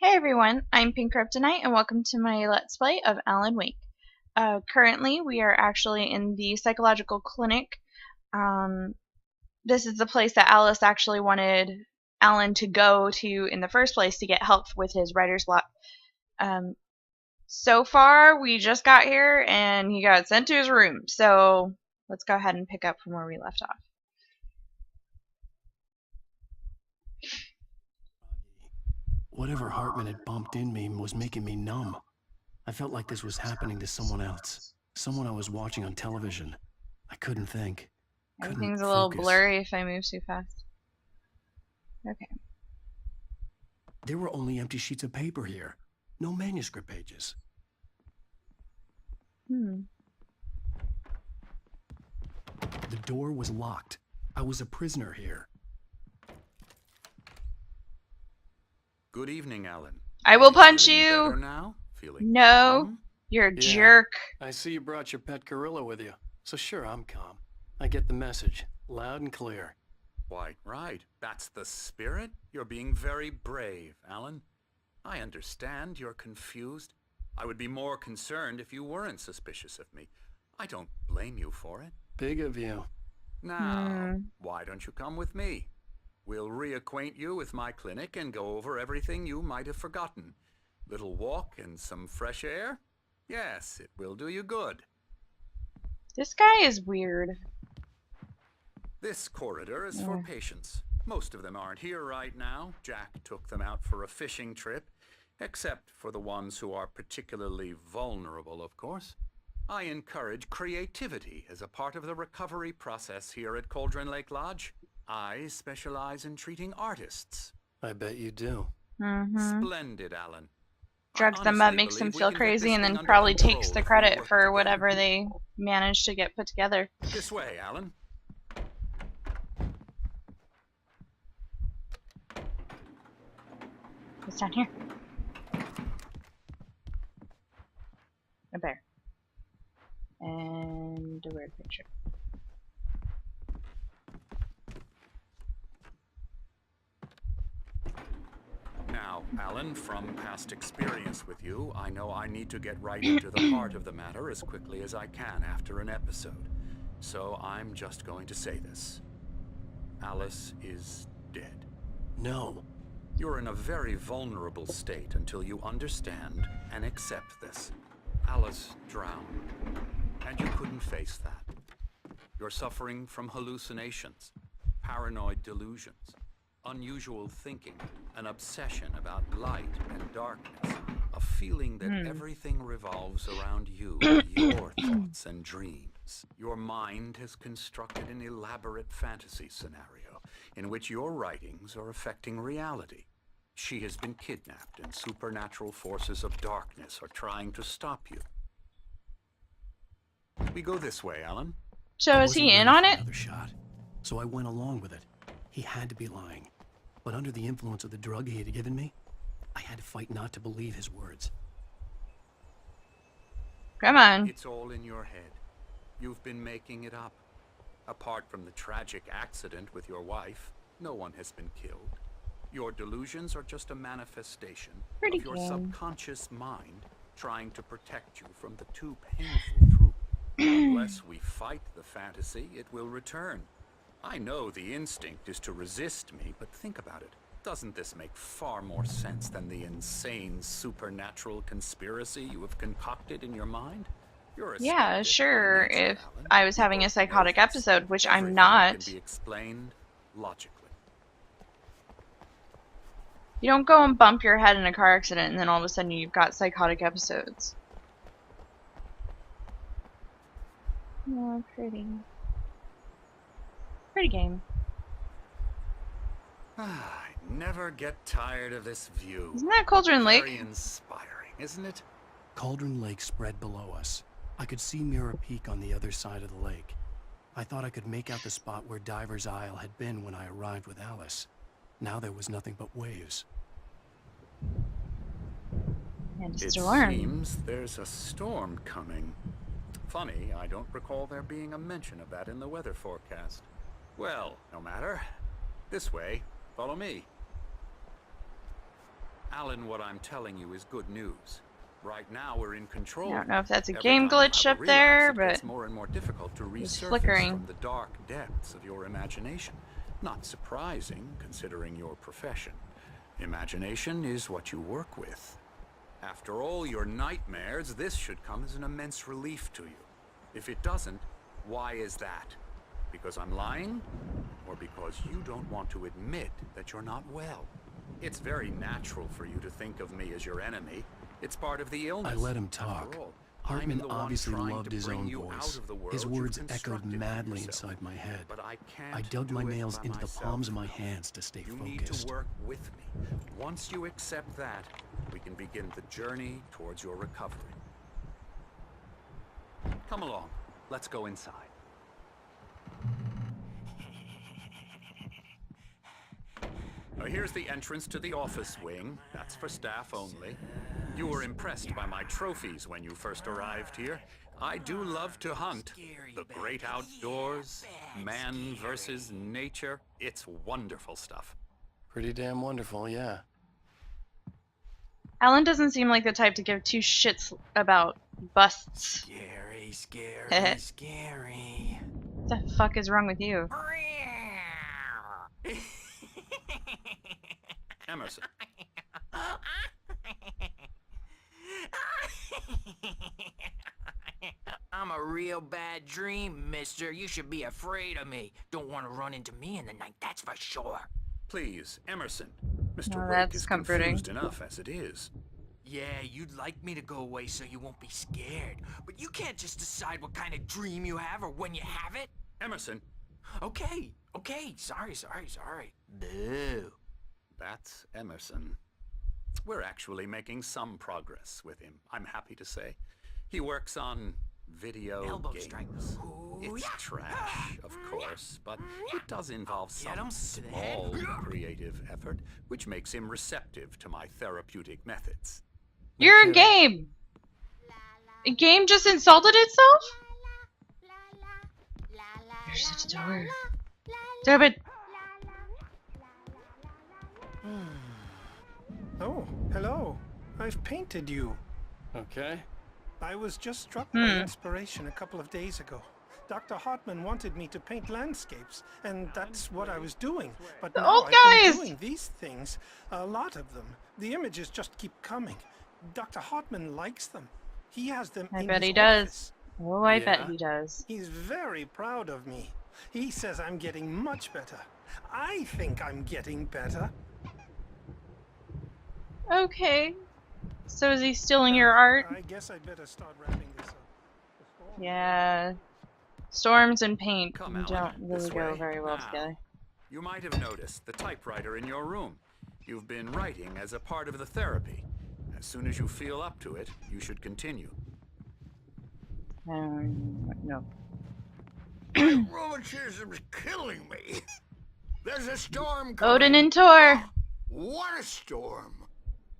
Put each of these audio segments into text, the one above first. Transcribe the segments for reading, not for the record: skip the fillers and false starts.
Hey everyone, I'm Pink Kryptonite and welcome to my Let's Play of Alan Wake. Currently we are actually in the psychological clinic. This is the place that Alice actually wanted Alan to go to in the first place to get help with his writer's block. So far we just got here and he got sent to his room, so let's go ahead and pick up from where we left off. Whatever Hartman had bumped in me was making me numb. I felt like this was happening to someone else. Someone I was watching on television. I couldn't think. Everything's a Couldn't little focus. blurry if I move too fast. Okay. There were only empty sheets of paper here. No manuscript pages. The door was locked. I was a prisoner here. Good evening, Alan. I will punch Feeling you! better now? Feeling No, calm? you're a Yeah. jerk. I see you brought your pet gorilla with you. So sure, I'm calm. I get the message. Loud and clear. Quite right. That's the spirit. You're being very brave, Alan. I understand you're confused. I would be more concerned if you weren't suspicious of me. I don't blame you for it. Big of you. Now, why don't you come with me? We'll reacquaint you with my clinic and go over everything you might have forgotten. Little walk and some fresh air? Yes, it will do you good. This guy is weird. This corridor is for patients. Most of them aren't here right now. Jack took them out for a fishing trip, except for the ones who are particularly vulnerable, of course. I encourage creativity as a part of the recovery process here at Cauldron Lake Lodge. I specialize in treating artists. I bet you do. Splendid, Alan. Drugs them up, makes them feel crazy, and then probably takes the credit for whatever they managed to get put together. This way, Alan. It's down here. A bear. And a weird picture. Now, Alan, from past experience with you, I know I need to get right into the heart of the matter as quickly as I can after an episode. So I'm just going to say this. Alice is dead. No. You're in a very vulnerable state until you understand and accept this. Alice drowned, and you couldn't face that. You're suffering from hallucinations, paranoid delusions, unusual thinking, an obsession about light and darkness, a feeling that everything revolves around you, your thoughts and dreams. Your mind has constructed an elaborate fantasy scenario in which your writings are affecting reality. She has been kidnapped and supernatural forces of darkness are trying to stop you. We go this way, Alan. So is he in on it? Another shot. So I went along with it. He had to be lying. But under the influence of the drug he had given me, I had to fight not to believe his words. Come on. It's all in your head. You've been making it up. Apart from the tragic accident with your wife, no one has been killed. Your delusions are just a manifestation of your subconscious mind trying to protect you from the too painful truth. Unless we fight the fantasy, it will return. I know the instinct is to resist me, but think about it. Doesn't this make far more sense than the insane supernatural conspiracy you have concocted in your mind? You're a Yeah, skeptic sure, by nature, if Alan. I was having a psychotic episode, which I'm not. Can be explained logically. You don't go and bump your head in a car accident and then all of a sudden you've got psychotic episodes. Oh, pretty. Pretty game. I never get tired of this view. Isn't that Cauldron Lake? Very inspiring, isn't it? Cauldron Lake spread below us. I could see Mirror Peak on the other side of the lake. I thought I could make out the spot where Diver's Isle had been when I arrived with Alice. Now there was nothing but waves. And It storm. seems there's a storm coming. Funny, I don't recall there being a mention of that in the weather forecast. Well, no matter. This way. Follow me. Alan, what I'm telling you is good news. Right now we're in control. I don't know if that's a Every game time you glitch have up a there, relapse, it gets but more and more difficult to it's resurface flickering. from the dark depths of your imagination. Not surprising, considering your profession. Imagination is what you work with. After all your nightmares, this should come as an immense relief to you. If it doesn't, why is that? Because I'm lying? Or because you don't want to admit that you're not well? It's very natural for you to think of me as your enemy. It's part of the illness. I let him talk. After all, Hartman I'm the one obviously trying loved to his bring own you voice. out of the world His you've words echoed constructed for madly yourself. inside my head. But I can't I dug my do it nails by into the myself. palms of my hands to stay You focused. need to work with me. Once you accept that, we can begin the journey towards your recovery. Come along. Let's go inside. Now here's the entrance to the office wing. That's for staff only. You were impressed by my trophies when you first arrived here. I do love to hunt. The great outdoors, man versus nature. It's wonderful stuff. Pretty damn wonderful, yeah. Alan doesn't seem like the type to give two shits about busts. Scary, scary, scary. What the fuck is wrong with you? Emerson. I'm a real bad dream, mister. You should be afraid of me. Don't want to run into me in the night, that's for sure. Please, Emerson. Mr. Well, Wake that's is comforting. confused enough as it is. Yeah, you'd like me to go away so you won't be scared. But you can't just decide what kind of dream you have or when you have it. Emerson, Okay, sorry. Boo. that's Emerson. We're actually making some progress with him, I'm happy to say. He works on video Elbow games. strike. Ooh, It's yeah. trash, of course, but it does involve Get some him to the head. small creative effort, which makes him receptive to my therapeutic methods. You're a game! A game just insulted itself? There's such a door. Stop it! Oh, hello. I've painted you. Okay. I was just struck by inspiration a couple of days ago. Dr. Hartman wanted me to paint landscapes, and that's what I was doing. But now old I've been guys! doing these things, a lot of them. The images just keep coming. Dr. Hartman likes them. He has them I in bet his he does. office. Oh, I bet Yeah. he does. He's very proud of me. He says I'm getting much better. I think I'm getting better. Okay. So is he stealing your art? I guess I'd better start wrapping this up. The storm- Yeah. Storms and paint Come, Alan, don't this really go way. very well Now. together. You might have noticed the typewriter in your room. You've been writing as a part of the therapy. As soon as you feel up to it, you should continue. No. My rheumatism's killing me. There's a storm coming. Odin and Tor! What a storm.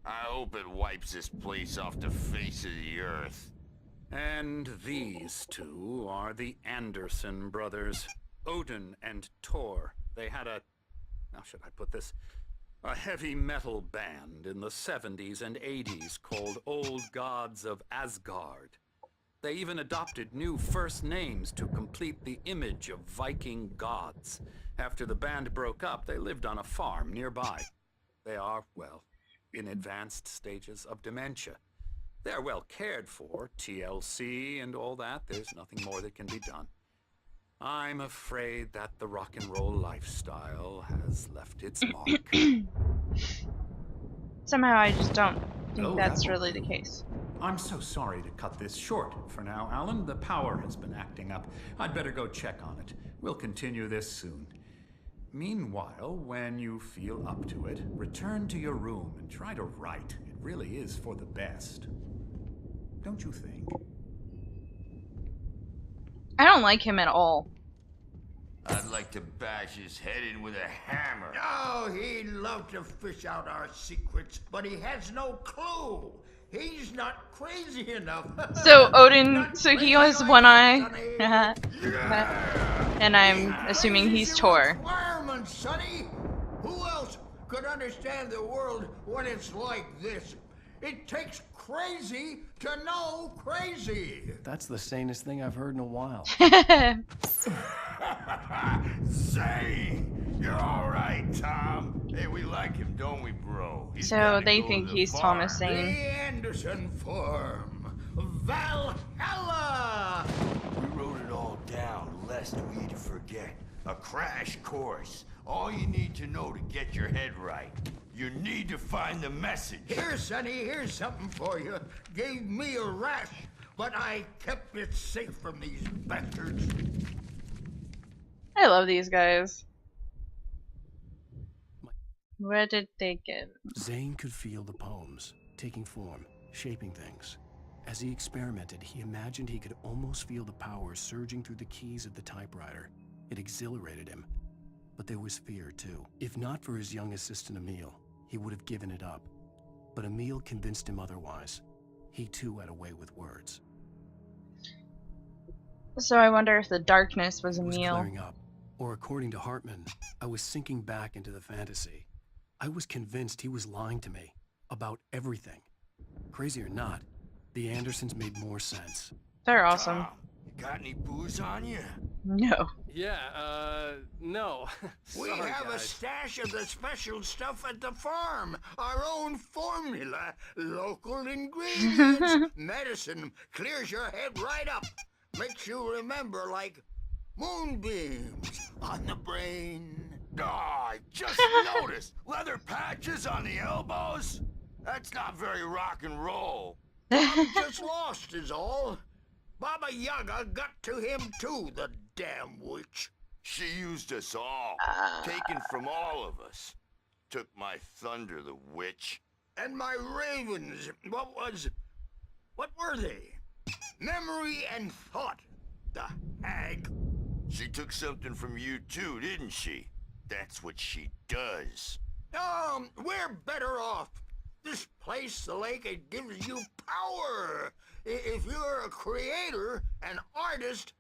I hope it wipes this place off the face of the earth. And these two are the Anderson brothers, Odin and Tor. They had how should I put this? A heavy metal band in the 70s and 80s called Old Gods of Asgard. They even adopted new first names to complete the image of Viking gods. After the band broke up, they lived on a farm nearby. They are, well, in advanced stages of dementia. They're well cared for, TLC and all that. There's nothing more that can be done. I'm afraid that the rock and roll lifestyle has left its mark. Somehow I just don't think Oh, that's that really won't the do. case. I'm so sorry to cut this short for now, Alan. The power has been acting up. I'd better go check on it. We'll continue this soon. Meanwhile, when you feel up to it, return to your room and try to write. It really is for the best. Don't you think? I don't like him at all. I'd like to bash his head in with a hammer. Oh, he'd love to fish out our secrets, but he has no clue. He's not crazy enough. So Odin, Not so he crazy has like one that, eye. Sonny. And I'm assuming he's Tor. Requirements, Sonny. Who else could understand the world when it's like this. It takes crazy to know crazy. That's the sanest thing I've heard in a while. Zane, you're all right, Tom. Hey, we like him, don't we, bro? He's So gotta they go think to the he's farm. Thomas The Zane. Anderson farm. Valhalla! We wrote it all down, lest we forget. A crash course. All you need to know to get your head right. You need to find the message. Here, Sonny, here's something for you. Gave me a rash, but I kept it safe from these bastards. I love these guys. Where did they get? Zane could feel the poems, taking form, shaping things. As he experimented, he imagined he could almost feel the power surging through the keys of the typewriter. It exhilarated him. But there was fear, too. If not for his young assistant Emil, he would have given it up. But Emil convinced him otherwise. He, too, had a way with words. So I wonder if the darkness was It was Emil. clearing up. Or according to Hartman, I was sinking back into the fantasy. I was convinced he was lying to me. About everything. Crazy or not, the Andersons made more sense. They're awesome. Tom, got any booze on you? No. Yeah, no. We have a stash of the special stuff at the farm. Our own formula. Local ingredients. Medicine clears your head right up. Makes you remember like moonbeams on the brain. Oh, I just noticed. Leather patches on the elbows? That's not very rock and roll. I'm just lost is all. Baba Yaga got to him too, the damn witch. She used us all, taken from all of us. Took my thunder, the witch. And my ravens, what were they? Memory and thought, the hag. She took something from you too, didn't she? That's what she does. We're better off. This place, the lake, it gives you power. If you're a creator, an artist,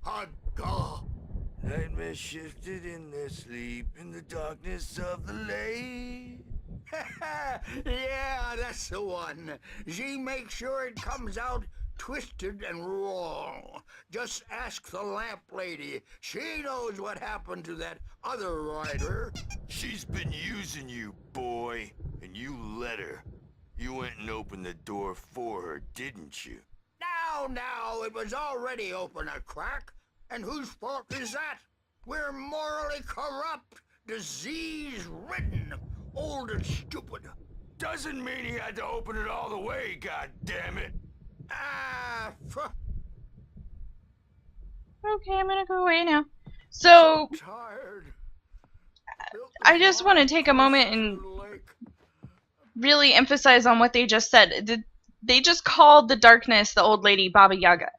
a god. Nightmare shifted in their sleep in the darkness of the lake. Yeah, that's the one. She makes sure it comes out twisted and wrong. Just ask the lamp lady. She knows what happened to that other writer. She's been using you, boy, and you let her. You went and opened the door for her, didn't you? Now, it was already open a crack. And whose fault is that? We're morally corrupt, disease-ridden, old and stupid. Doesn't mean he had to open it all the way, goddammit. Okay, I'm gonna go away now. So, Tired. I just want to take a moment and really emphasize on what they just said. They just called the darkness the old lady Baba Yaga.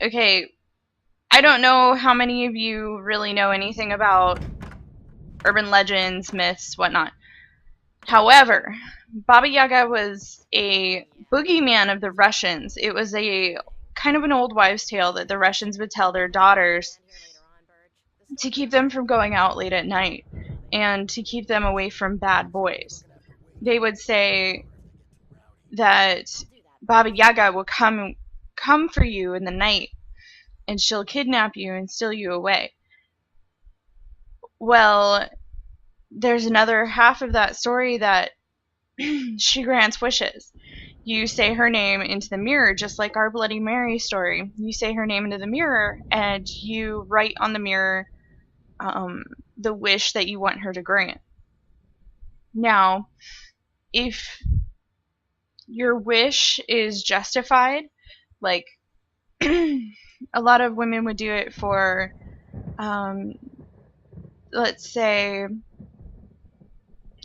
Okay, I don't know how many of you really know anything about urban legends, myths, whatnot. However, Baba Yaga was a boogeyman of the Russians. It was a kind of an old wives' tale that the Russians would tell their daughters to keep them from going out late at night and to keep them away from bad boys. They would say that Baba Yaga will come for you in the night and she'll kidnap you and steal you away. Well, there's another half of that story that she grants wishes. You say her name into the mirror, just like our Bloody Mary story. You say her name into the mirror, and you write on the mirror the wish that you want her to grant. Now, if your wish is justified, like a lot of women would do it for, let's say,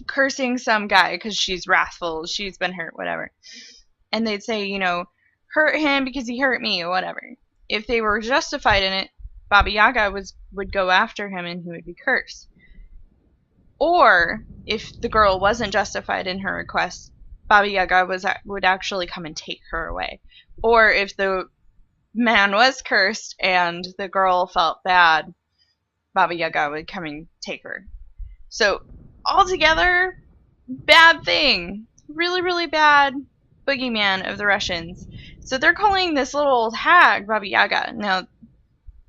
cursing some guy because she's wrathful, she's been hurt, whatever. And they'd say, hurt him because he hurt me, or whatever. If they were justified in it, Baba Yaga would go after him and he would be cursed. Or, if the girl wasn't justified in her request, Baba Yaga would actually come and take her away. Or if the man was cursed and the girl felt bad, Baba Yaga would come and take her. So, altogether bad thing. Really, really bad boogeyman of the Russians. So they're calling this little old hag Baba Yaga. Now,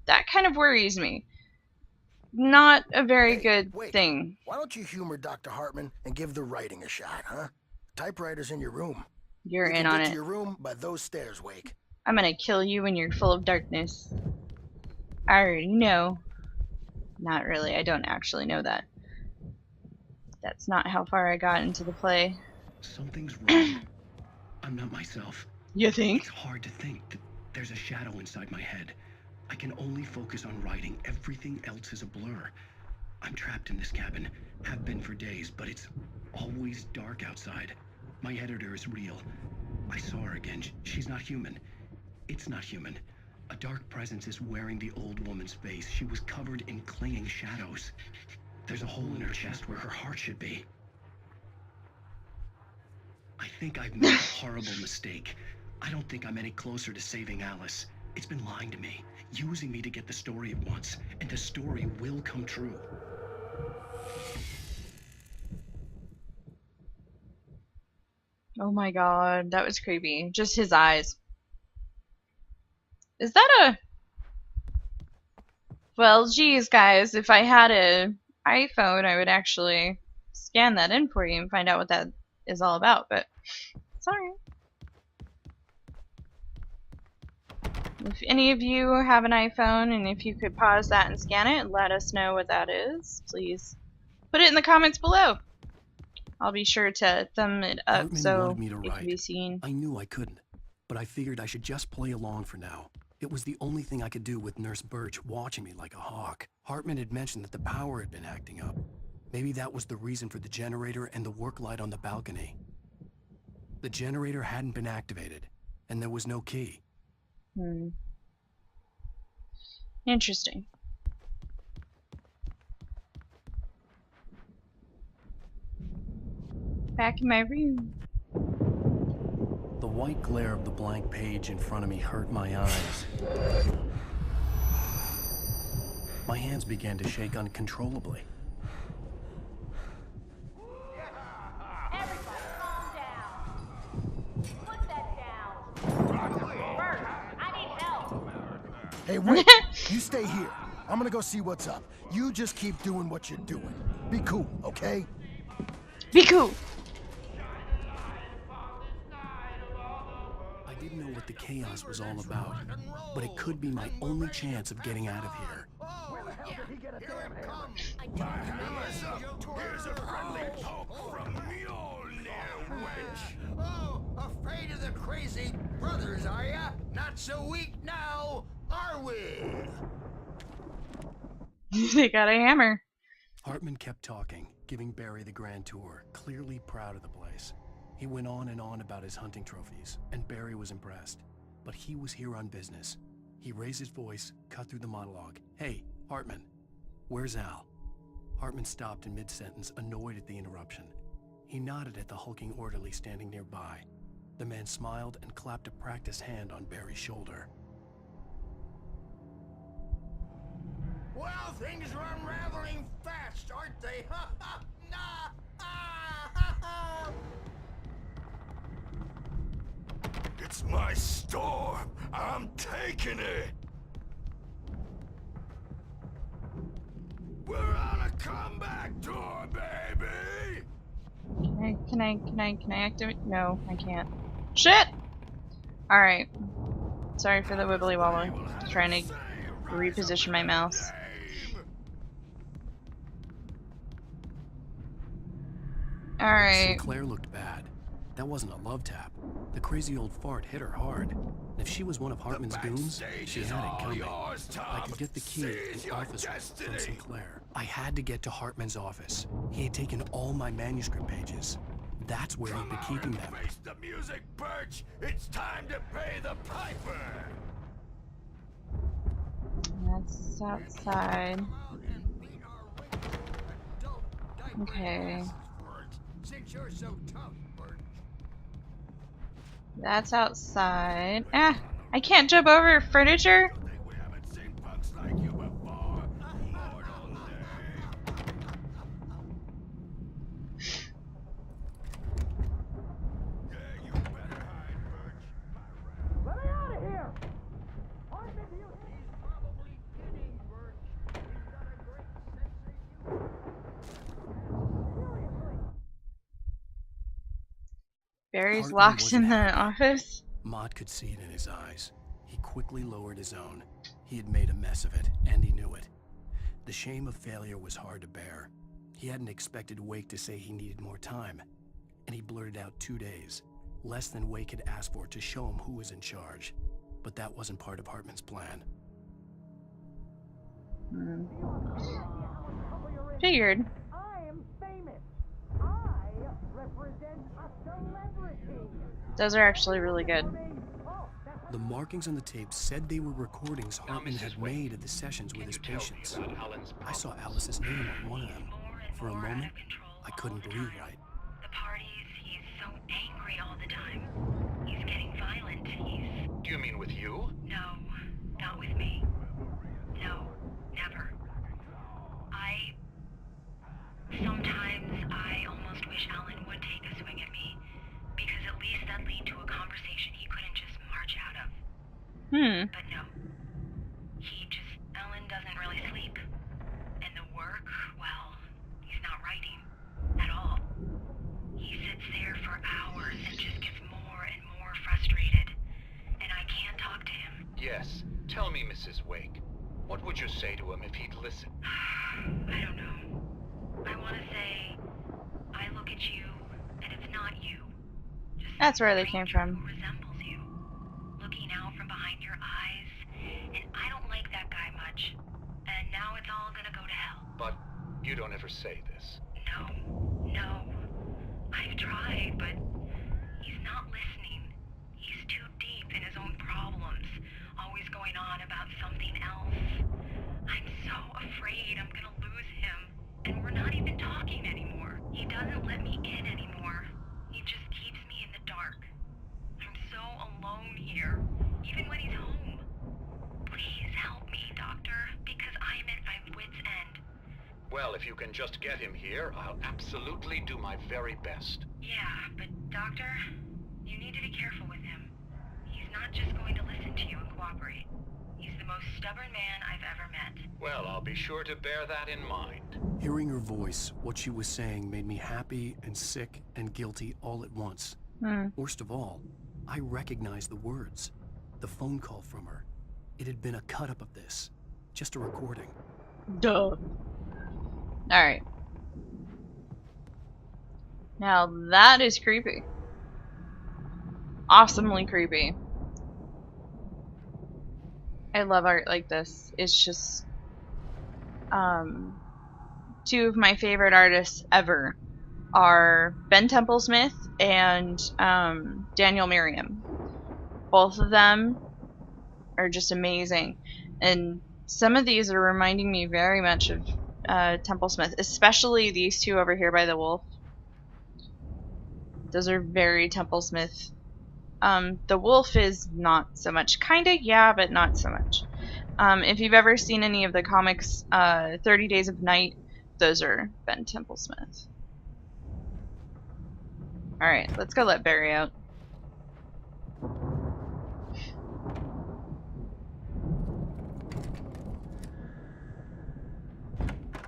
that kind of worries me. Not a very good wait. thing. Why don't you humor Dr. Hartman and give the writing a shot, huh? Typewriter's in your room. You're You in can on get it. to your room by those stairs, Wake. I'm gonna kill you when you're full of darkness. I already know. Not really, I don't actually know that. That's not how far I got into the play. Something's wrong. I'm not myself. You think? It's hard to think that there's a shadow inside my head. I can only focus on writing. Everything else is a blur. I'm trapped in this cabin. Have been for days, but it's always dark outside. My editor is real. I saw her again. She's not human. It's not human. A dark presence is wearing the old woman's face. She was covered in clinging shadows. There's a hole in her chest where her heart should be. I think I've made a horrible mistake. I don't think I'm any closer to saving Alice. It's been lying to me, using me to get the story it wants, and the story will come true. Oh my god, that was creepy. Just his eyes. Is that a... Well, geez, guys, if I had an iPhone, I would actually scan that in for you and find out what that is all about, but it's alright. If any of you have an iPhone, and if you could pause that and scan it and let us know what that is, please put it in the comments below. I'll be sure to thumb it up Hartman so wanted me to it can be write. seen. I knew I couldn't, but I figured I should just play along for now. It was the only thing I could do with Nurse Birch watching me like a hawk. Hartman had mentioned that the power had been acting up. Maybe that was the reason for the generator and the work light on the balcony. The generator hadn't been activated, and there was no key. Interesting. Back in my room. The white glare of the blank page in front of me hurt my eyes. My hands began to shake uncontrollably. Everybody calm down. Put that down. Bert, I need help. Hey, wait. You stay here. I'm gonna go see what's up. You just keep doing what you're doing. Be cool, okay? Be cool. I didn't know what the chaos was all about, but it could be my only chance of getting out of here. Here's a friendly poke from Mjolnir, wench. Oh, afraid of the crazy brothers, are ya? Not so weak now, are we? They got a hammer. Hartman kept talking, giving Barry the grand tour, clearly proud of the place. He went on and on about his hunting trophies, and Barry was impressed. But he was here on business. He raised his voice, cut through the monologue. Hey, Hartman, where's Al? Hartman stopped in mid-sentence, annoyed at the interruption. He nodded at the hulking orderly standing nearby. The man smiled and clapped a practiced hand on Barry's shoulder. Well, things are unraveling fast, aren't they? Ha ha! Nah! Ah, ha, ha. It's my storm. I'm taking it. We're on a comeback tour, baby. Can I activate? No, I can't. Shit! Alright. Sorry for the wibbly wobbly. Just trying to reposition my mouse. Alright. Sinclair looked bad. That wasn't a love tap. The crazy old fart hit her hard. And if she was one of Hartman's goons, she had it coming. I could get the key to the office from Sinclair. I had to get to Hartman's office. He had taken all my manuscript pages. That's where he'd been keeping them. Face the music, Birch. It's time to pay the piper. That's outside. Okay. Since you're so tough, Birch. That's outside. Ah! I can't jump over furniture? We haven't seen punks like you before. Mortal day. Barry's Hartman locked wasn't in the happy. office. Maude could see it in his eyes. He quickly lowered his own. He had made a mess of it, and he knew it. The shame of failure was hard to bear. He hadn't expected Wake to say he needed more time, and he blurted out 2 days, less than Wake had asked for to show him who was in charge. But that wasn't part of Hartman's plan. Figured. I am famous. I represent a celebrity. Those are actually really good. The markings on the tape said they were recordings Hartman had made at the sessions with his patients. I saw Alice's name on one of them. For a moment, I couldn't breathe right. The parties, he's so angry all the time. He's getting violent. Do you mean with you? No, not with me. No, never. Sometimes I almost wish Alan would take a swing at me, because at least that lead to a conversation he couldn't just march out of. But no. Alan doesn't really sleep. And the work, well, he's not writing at all. He sits there for hours and just gets more and more frustrated. And I can't talk to him. Yes. Tell me, Mrs. Wake. What would you say to him if he'd listen? I don't know. I want to say, I look at you, and it's not you. Just That's where they came from. who resembles you. Looking out from behind your eyes, and I don't like that guy much. And now it's all gonna go to hell. But you don't ever say this. No. I've tried, but he's not listening. He's too deep in his own problems, always going on about something else. I'm so afraid I'm gonna lose him, and we're not even talking anymore. He doesn't let me in anymore. He just keeps me in the dark. I'm so alone here, even when he's home. Please help me, Doctor, because I'm at my wit's end. Well, if you can just get him here, I'll absolutely do my very best. Yeah, but Doctor, you need to be careful with him. He's not just going to listen to you and cooperate. He's the most stubborn man I've ever met. Well, I'll be sure to bear that in mind. Hearing her voice, what she was saying made me happy and sick and guilty all at once. Worst of all, I recognized the words. The phone call from her. It had been a cut-up of this. Just a recording. Duh. Alright. Now that is creepy. Awesomely creepy. I love art like this. It's just two of my favorite artists ever are Ben Templesmith and Daniel Merriam. Both of them are just amazing, and some of these are reminding me very much of Templesmith, especially these two over here by the wolf. Those are very Templesmith. The wolf is not so much. Kinda, yeah, but not so much. If you've ever seen any of the comics, 30 Days of Night, those are Ben Templesmith. Alright, let's go let Barry out.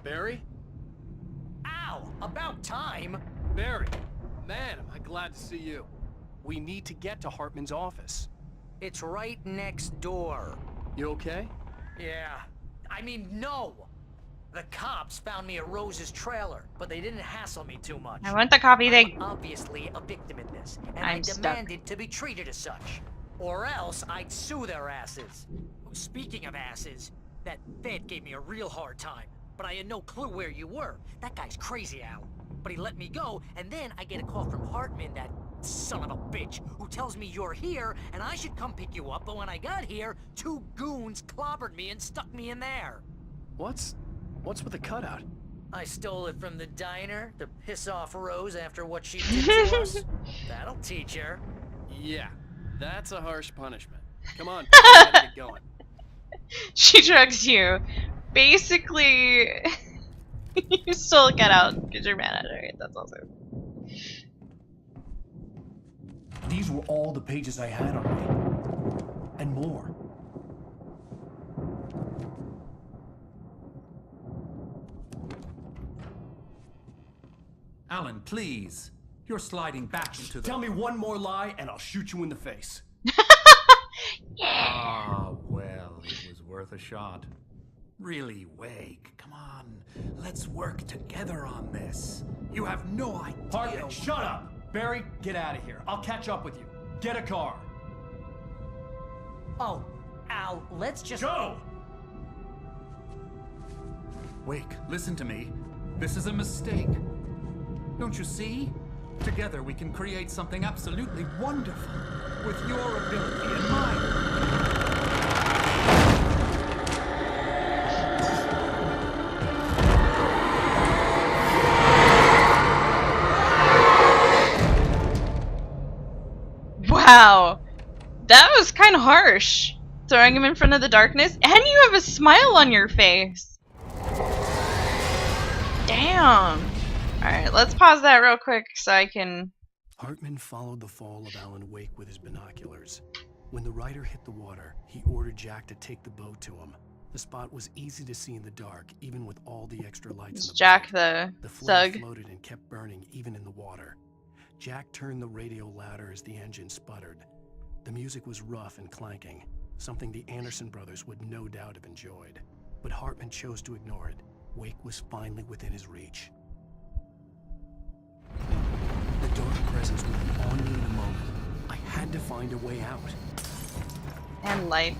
Barry? Ow! About time! Barry! Man, am I glad to see you. We need to get to Hartman's office. It's right next door. You okay? Yeah. I mean, no! The cops found me at Rose's trailer, but they didn't hassle me too much. I want the copy they... I'm obviously a victim in this, and I'm I stuck. demanded to be treated as such. Or else I'd sue their asses. Speaking of asses, that Fed gave me a real hard time, but I had no clue where you were. That guy's crazy, Al. But he let me go, and then I get a call from Hartman, that son of a bitch, who tells me you're here, and I should come pick you up, but when I got here, 2 goons clobbered me and stuck me in there. What's with the cutout? I stole it from the diner to piss off Rose after what she did to us. That'll teach her. Yeah, that's a harsh punishment. Come on, let's get going. She drugs you. Basically, you still get out because you're mad at her. That's also... These were all the pages I had on me. And more. Alan, please. You're sliding back into the... Tell me one more lie and I'll shoot you in the face. Ah, well, it was worth a shot. Really, Wake, come on. Let's work together on this. You have no idea... Hartman, shut up! Barry, get out of here. I'll catch up with you. Get a car. Oh, Al, let's just... Go! Wake, listen to me. This is a mistake. Don't you see? Together we can create something absolutely wonderful. With your ability and mine. Wow. That was kind of harsh. Throwing him in front of the darkness. And you have a smile on your face. Damn. Alright, let's pause that real quick so I can... Hartman followed the fall of Alan Wake with his binoculars. When the rider hit the water, he ordered Jack to take the boat to him. The spot was easy to see in the dark, even with all the extra lights in the Jack boat. the flame thug. floated and kept burning even in the water. Jack turned the radio louder as the engine sputtered. The music was rough and clanking, something the Anderson brothers would no doubt have enjoyed. But Hartman chose to ignore it. Wake was finally within his reach. The dark presence would be on me in a moment. I had to find a way out. And light.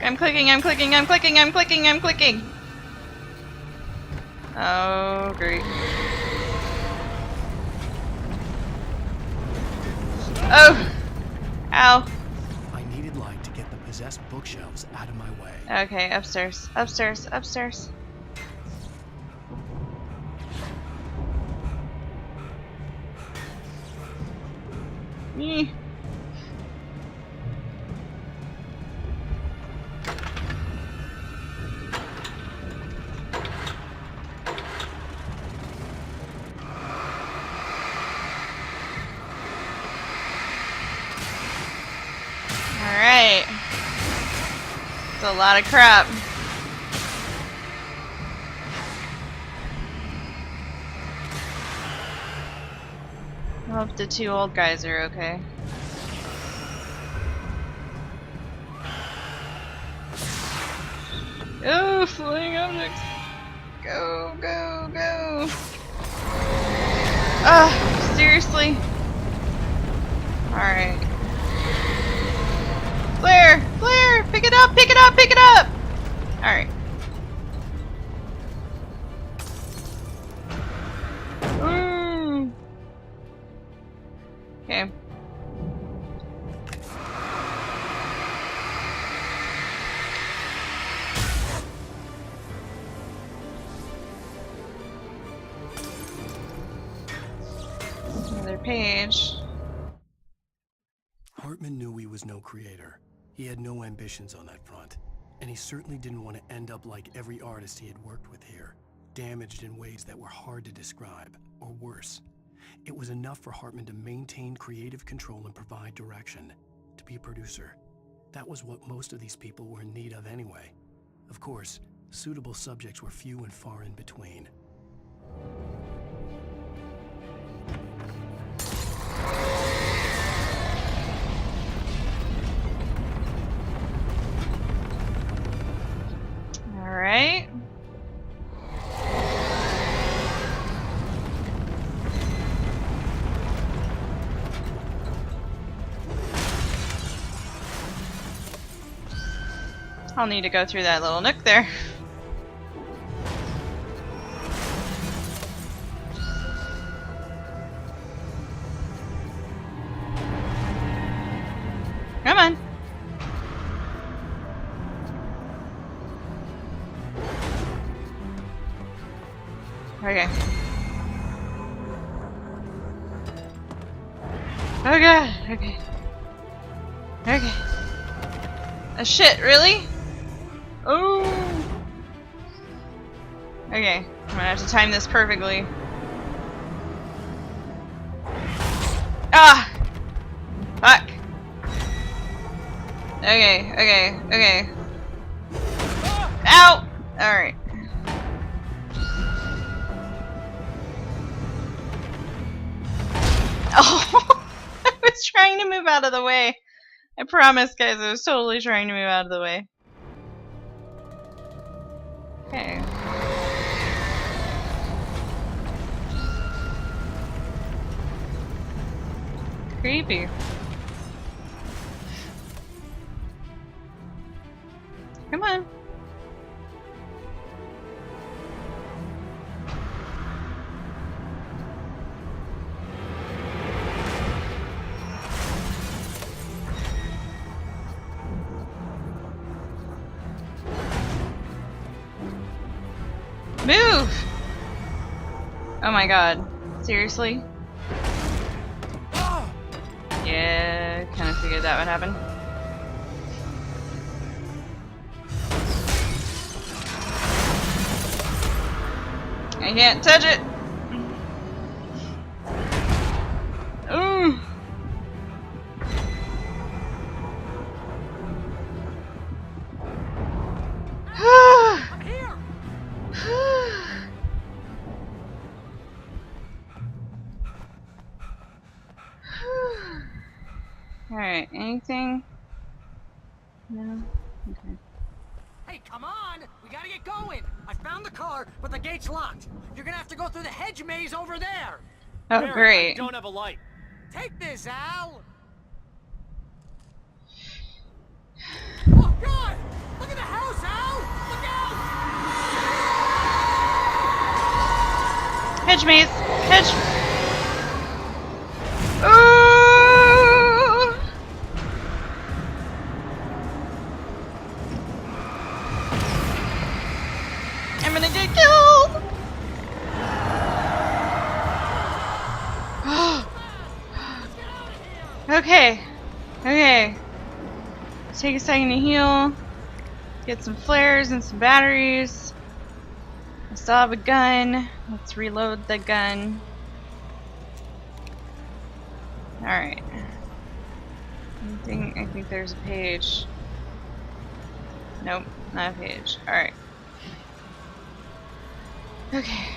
I'm clicking, I'm clicking, I'm clicking, I'm clicking, I'm clicking. Oh, great. Oh! Ow. I needed light to get the possessed bookshelves out of my way. Okay, upstairs, upstairs, upstairs. Me. Alright. It's a lot of crap. I hope the two old guys are okay. Oh, flying objects. Go, go, go. Seriously? Alright. Blair! Blair! Pick it up! Pick it up! Pick it up! Alright. Okay. Another page. Hartman knew he was no creator. He had no ambitions on that front. And he certainly didn't want to end up like every artist he had worked with here, damaged in ways that were hard to describe, or worse. It was enough for Hartman to maintain creative control and provide direction, to be a producer. That was what most of these people were in need of anyway. Of course, suitable subjects were few and far in between. Alright. I'll need to go through that little nook there. Come on. Okay. Oh god, okay. Okay. Shit, really? Oh! Okay, I'm gonna have to time this perfectly. Ah! Fuck! Okay, okay, okay. Ow! Alright. Oh! I was trying to move out of the way. I promise, guys, I was totally trying to move out of the way. Okay. Creepy. Come on. Move! Oh my god. Seriously? Yeah, kind of figured that would happen. I can't touch it! Ooh! I'm here. Alright, anything? No? Okay. Hey, come on! We gotta get going! I found the car, but the gate's locked. You're gonna have to go through the hedge maze over there! Oh, Mary, great. I don't have a light. Take this, Al! Oh, God! Look at the house, Al! Look out! Hedge maze! Hedge! Ooh! I'm gonna get killed! Okay. Okay. Take a second to heal. Get some flares and some batteries. I still have a gun. Let's reload the gun. Alright. I think there's a page. Nope, not a page. Alright. Okay.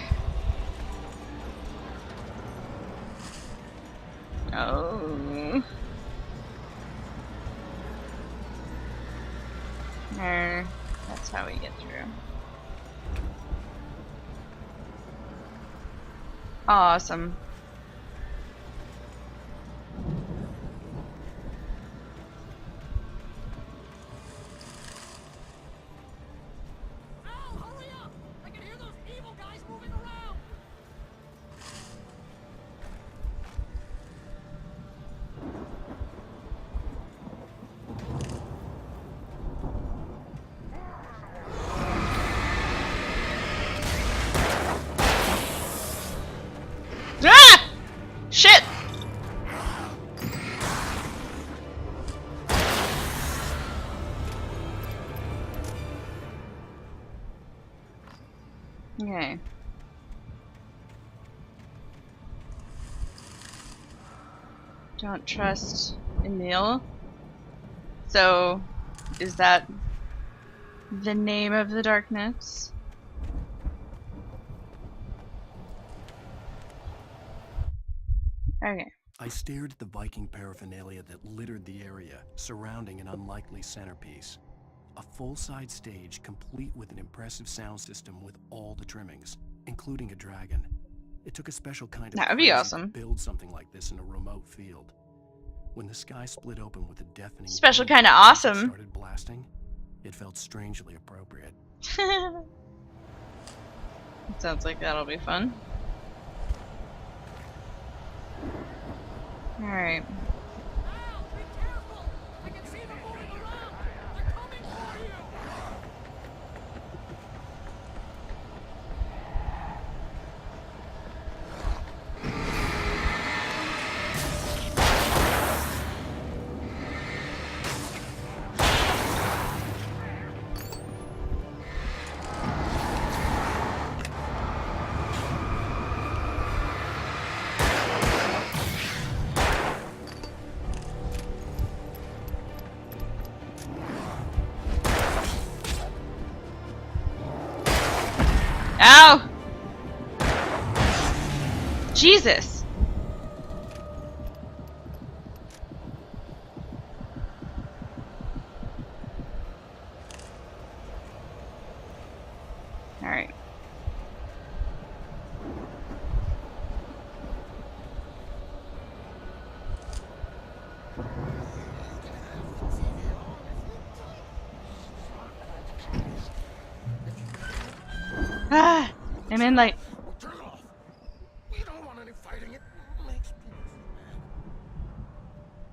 Oh. There. That's how we get through. Awesome. Al, hurry up! I can hear those evil guys moving around! Ah! Shit! Okay. Don't trust Emil. So, is that the name of the darkness? Okay. I stared at the Viking paraphernalia that littered the area, surrounding an unlikely centerpiece. A full-size stage complete with an impressive sound system with all the trimmings, including a dragon. It took a special kind of That would be crazy awesome. to build something like this in a remote field. When the sky split open with a deafening Special boom kind of and it awesome. started blasting, it felt strangely appropriate. Sounds like that'll be fun. Alright. Al, be careful! I can see them moving around! They're coming for you! Ow! Jesus! Alright. Ah! I'm in like... We don't want any fighting. It makes people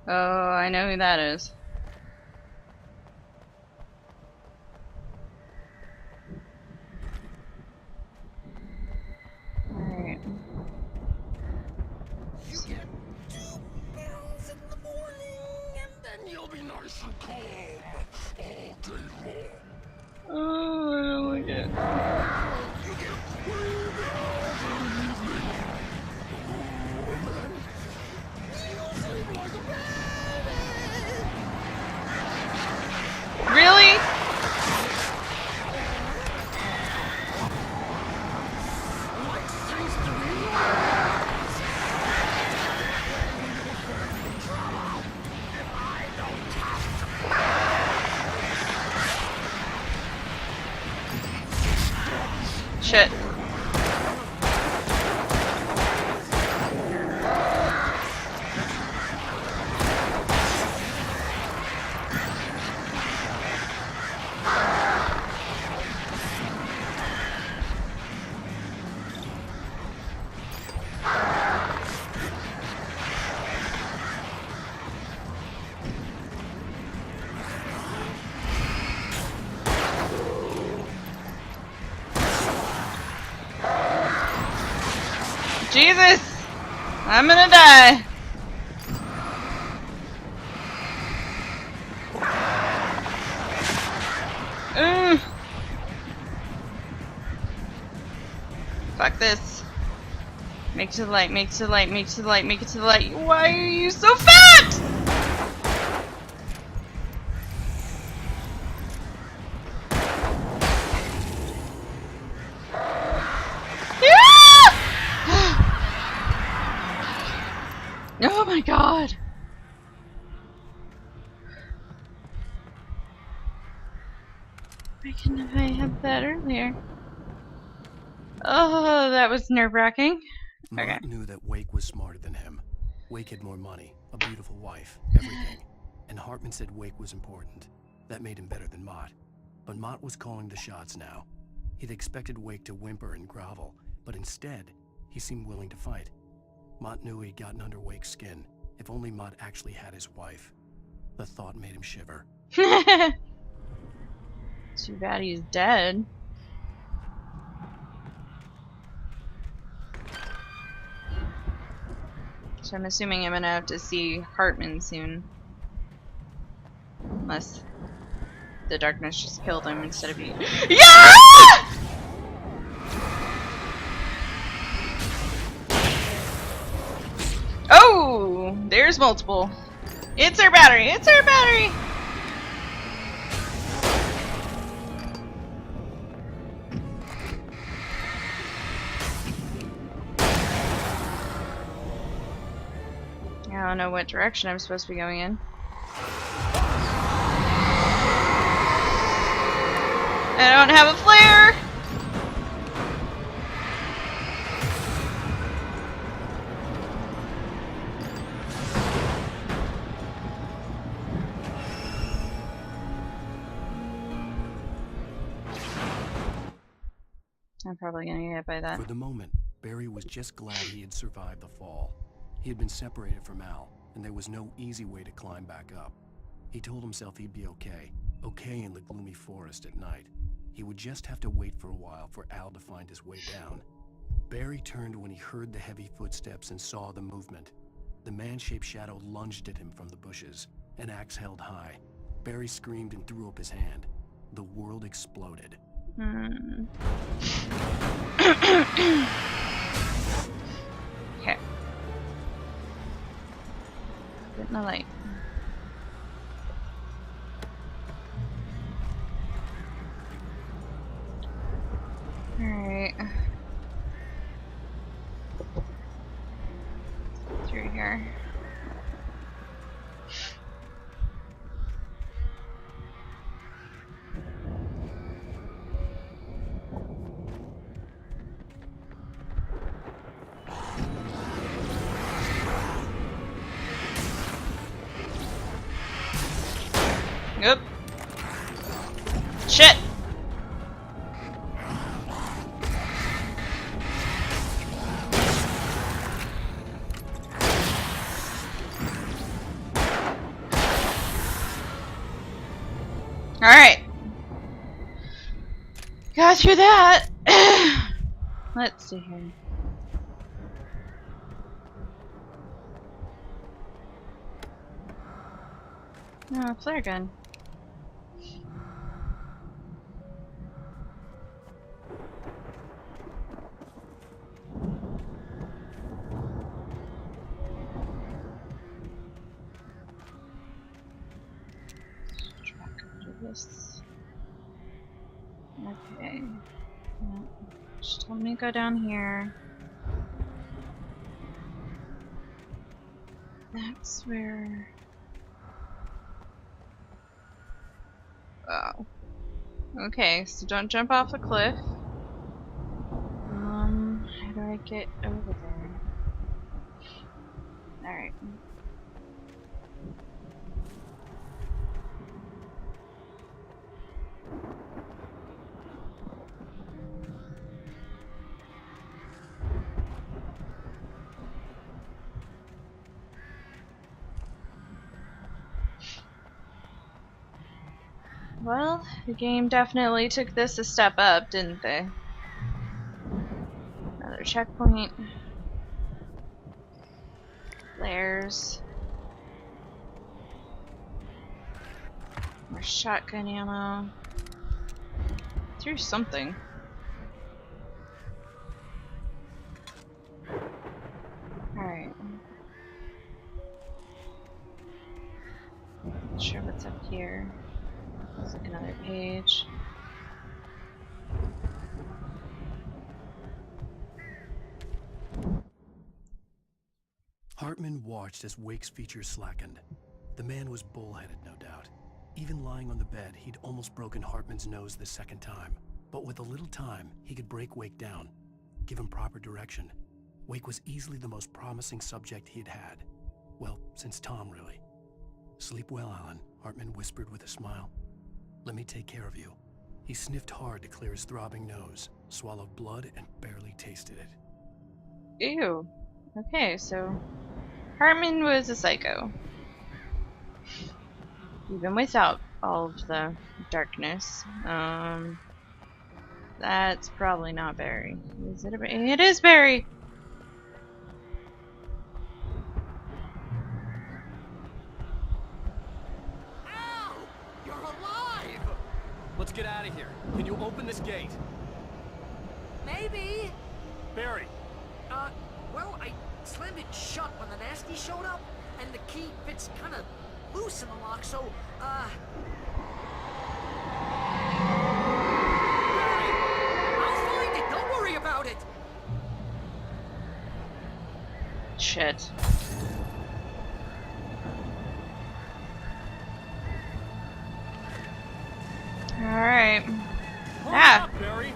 Oh, I know who that is. Alright. You get 2 pills in the morning, and then you'll be nice and calm all day long. Oh, I don't like it. You get 3 pills in the evening. And then you'll sleep like a baby. Really? Like seems to be if I don't have to. Shit. Jesus! I'm gonna die. Fuck this. Make it to the light, make it to the light, make it to the light, make it to the light. Why are you so fat? Oh my god. Why couldn't I have that earlier? Oh, that was nerve-wracking. Okay. Mott knew that Wake was smarter than him. Wake had more money, a beautiful wife, everything. And Hartman said Wake was important. That made him better than Mott. But Mott was calling the shots now. He'd expected Wake to whimper and grovel, but instead, he seemed willing to fight. Mott knew he'd gotten under Wake's skin. If only Mott actually had his wife. The thought made him shiver. Too bad he's dead. So I'm assuming I'm gonna have to see Hartman soon. Unless the darkness just killed him instead of you. Yeah! Oh! There's multiple. It's our battery! It's our battery! I don't know what direction I'm supposed to be going in. I don't have a flare! I'm probably gonna get hit by that. For the moment, Barry was just glad he had survived the fall. He had been separated from Al, and there was no easy way to climb back up. He told himself he'd be okay in the gloomy forest at night. He would just have to wait for a while for Al to find his way down. Barry turned when he heard the heavy footsteps and saw the movement. The man-shaped shadow lunged at him from the bushes, an axe held high. Barry screamed and threw up his hand. The world exploded. Okay. Get in the light. Alright. Through here. Yep. Shit! Alright. Got through that. Let's see here. Oh, flare gun. This. Okay. No. She told me to go down here. That's where. Oh. Okay, so don't jump off the cliff. How do I get over there? Alright. Well, the game definitely took this a step up, didn't they? Another checkpoint. Flares. More shotgun ammo. Threw something. Alright. Not sure what's up here. Looks like another page. Hartman watched as Wake's features slackened. The man was bullheaded, no doubt. Even lying on the bed, he'd almost broken Hartman's nose the second time. But with a little time, he could break Wake down, give him proper direction. Wake was easily the most promising subject he'd had. Well, since Tom, really. Sleep well, Alan, Hartman whispered with a smile. Let me take care of you. He sniffed hard to clear his throbbing nose, swallowed blood, and barely tasted it. Ew. Okay, so Hartman was a psycho. Even without all of the darkness. That's probably not Barry. Is it a Barry? It is Barry! Ow! You're alive! Let's get out of here. Can you open this gate? Maybe. Barry! Well, I slammed it shut when the nasty showed up, and the key fits kind of loose in the lock, so, Barry, I'll find it! Don't worry about it! Shit. Alright. Hold Ah! up, Barry!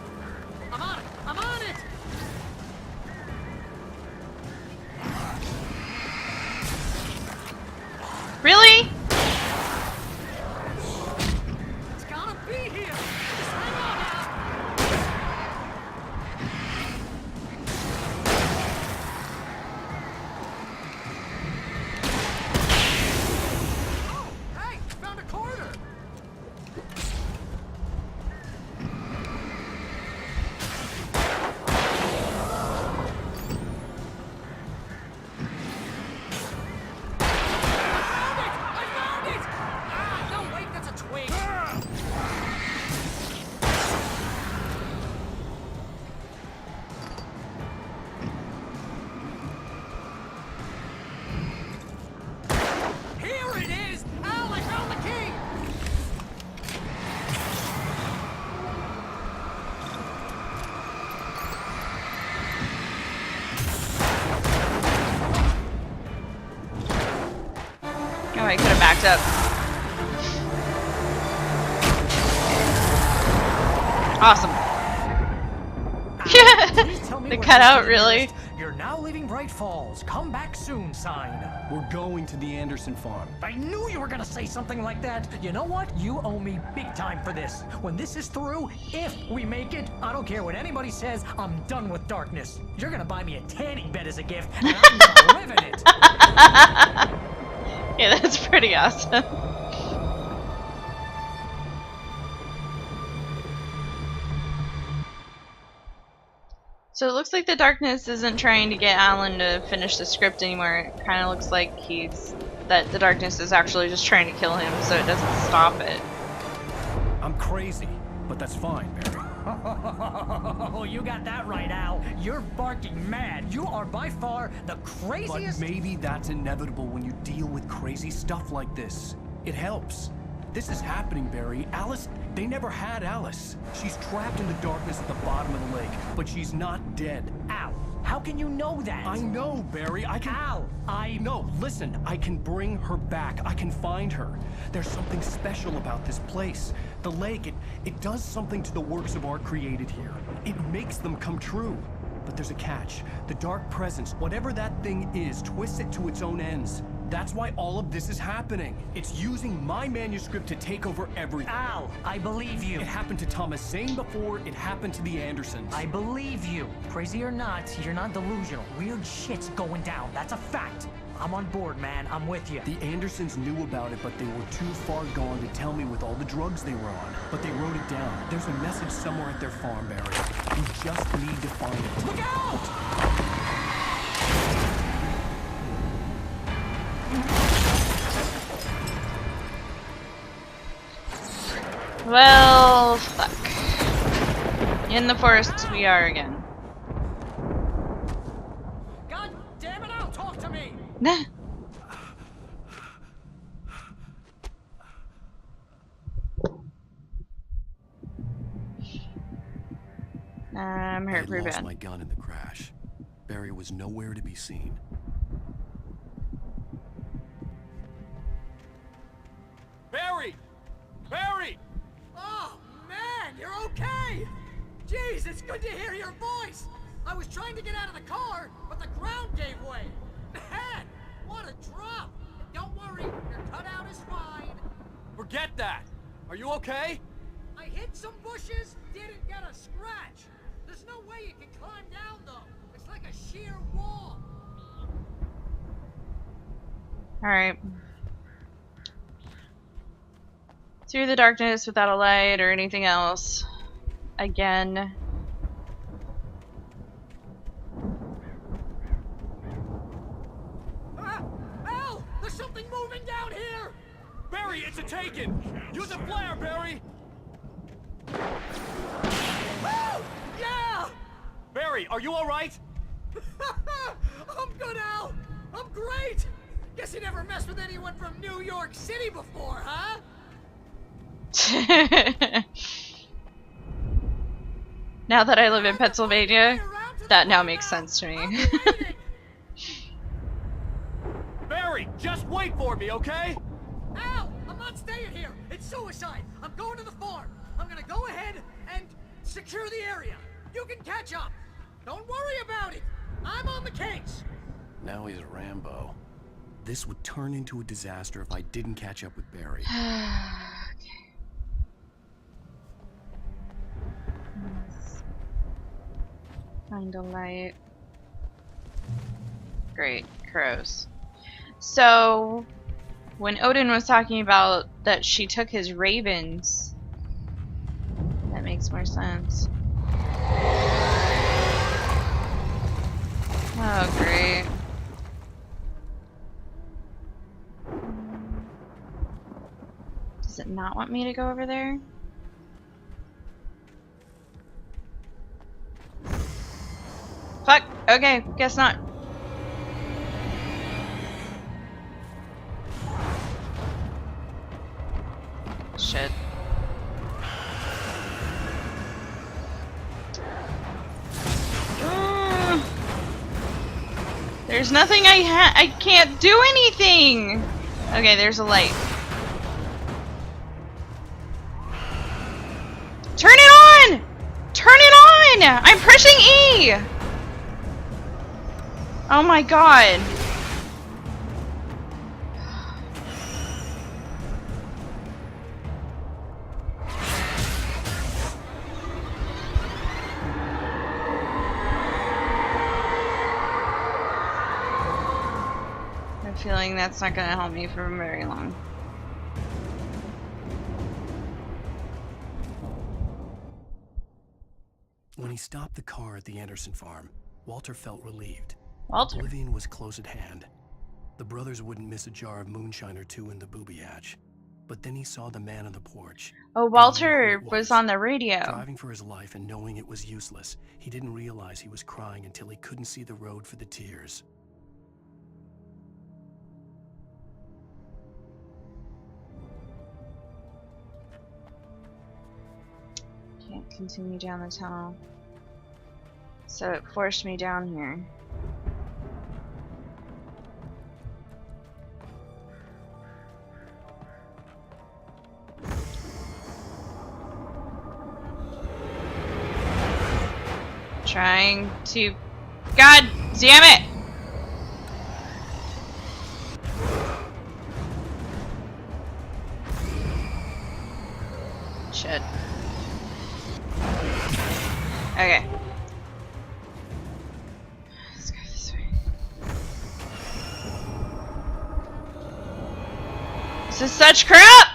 I'm on it! I'm on it! Really? It's gotta be here! Just hang on now! backed up. Awesome. The cutout, really? You're now leaving Bright Falls. Come back soon sign. We're going to the Anderson farm. I knew you were gonna say something like that. You know what? You owe me big time for this. When this is through, if we make it, I don't care what anybody says, I'm done with darkness. You're gonna buy me a tanning bed as a gift, and I'm gonna live in it. Yeah, that's pretty awesome. So it looks like the darkness isn't trying to get Alan to finish the script anymore. It kind of looks like the darkness is actually just trying to kill him, so it doesn't stop it. I'm crazy, but that's fine, Barry. Oh, you got that right, Al. You're barking mad. You are by far the craziest. But maybe that's inevitable when you deal with crazy stuff like this. It helps. This is happening, Barry. Alice, they never had Alice. She's trapped in the darkness at the bottom of the lake, but she's not dead. Al, how can you know that? I know, Barry. I can... Al, No, listen. I can bring her back. I can find her. There's something special about this place. The lake, it does something to the works of art created here. It makes them come true. But there's a catch. The dark presence, whatever that thing is, twists it to its own ends. That's why all of this is happening. It's using my manuscript to take over everything. Al, I believe you. It happened to Thomas Zane before, it happened to the Andersons. I believe you. Crazy or not, you're not delusional. Weird shit's going down. That's a fact. I'm on board, man. I'm with you. The Andersons knew about it, but they were too far gone to tell me with all the drugs they were on. But they wrote it down. There's a message somewhere at their farm, Barry. You just need to find it. Look out! Well, fuck. In the forest we are again. God damn it, Al, talk to me! Nah. I'm hurt pretty lost bad. my gun in the crash. Barry was nowhere to be seen. Barry! Barry! Oh, man, you're okay! Jeez, it's good to hear your voice! I was trying to get out of the car, but the ground gave way. Man, what a drop! Don't worry, your cutout is fine. Forget that! Are you okay? I hit some bushes, didn't get a scratch. There's no way you can climb down, though. It's like a sheer wall. Alright. Through the darkness without a light or anything else. Again. Al! There's something moving down here! Barry, it's a taken! Use a flare, Barry! Oh! Yeah! Barry, are you alright? I'm good, Al! I'm great! Guess you never messed with anyone from New York City before, huh? Now that I live in Pennsylvania, that now makes sense to me. Barry, just wait for me, okay? Al, I'm not staying here. It's suicide. I'm going to the farm. I'm gonna go ahead and secure the area. You can catch up. Don't worry about it. I'm on the case. Now he's Rambo. This would turn into a disaster if I didn't catch up with Barry. Find a light. Great, crows. So, when Odin was talking about that she took his ravens, that makes more sense. Oh, great. Does it not want me to go over there? Fuck! Okay, guess not. Shit. There's nothing I can't do anything! Okay, there's a light. Turn it on! Turn it on! I'm pressing E! Oh my god. I have a feeling that's not gonna help me for very long. When he stopped the car at the Anderson farm, Walter felt relieved. Walter. Oblivion was close at hand. The brothers wouldn't miss a jar of moonshine or two in the booby hatch. But then he saw the man on the porch. Oh, and Walter knew who it was on the radio. Driving for his life and knowing it was useless, he didn't realize he was crying until he couldn't see the road for the tears. Can't continue down the tunnel. So it forced me down here. Trying to... God damn it! Shit. Okay. Let's go this way. This is such crap!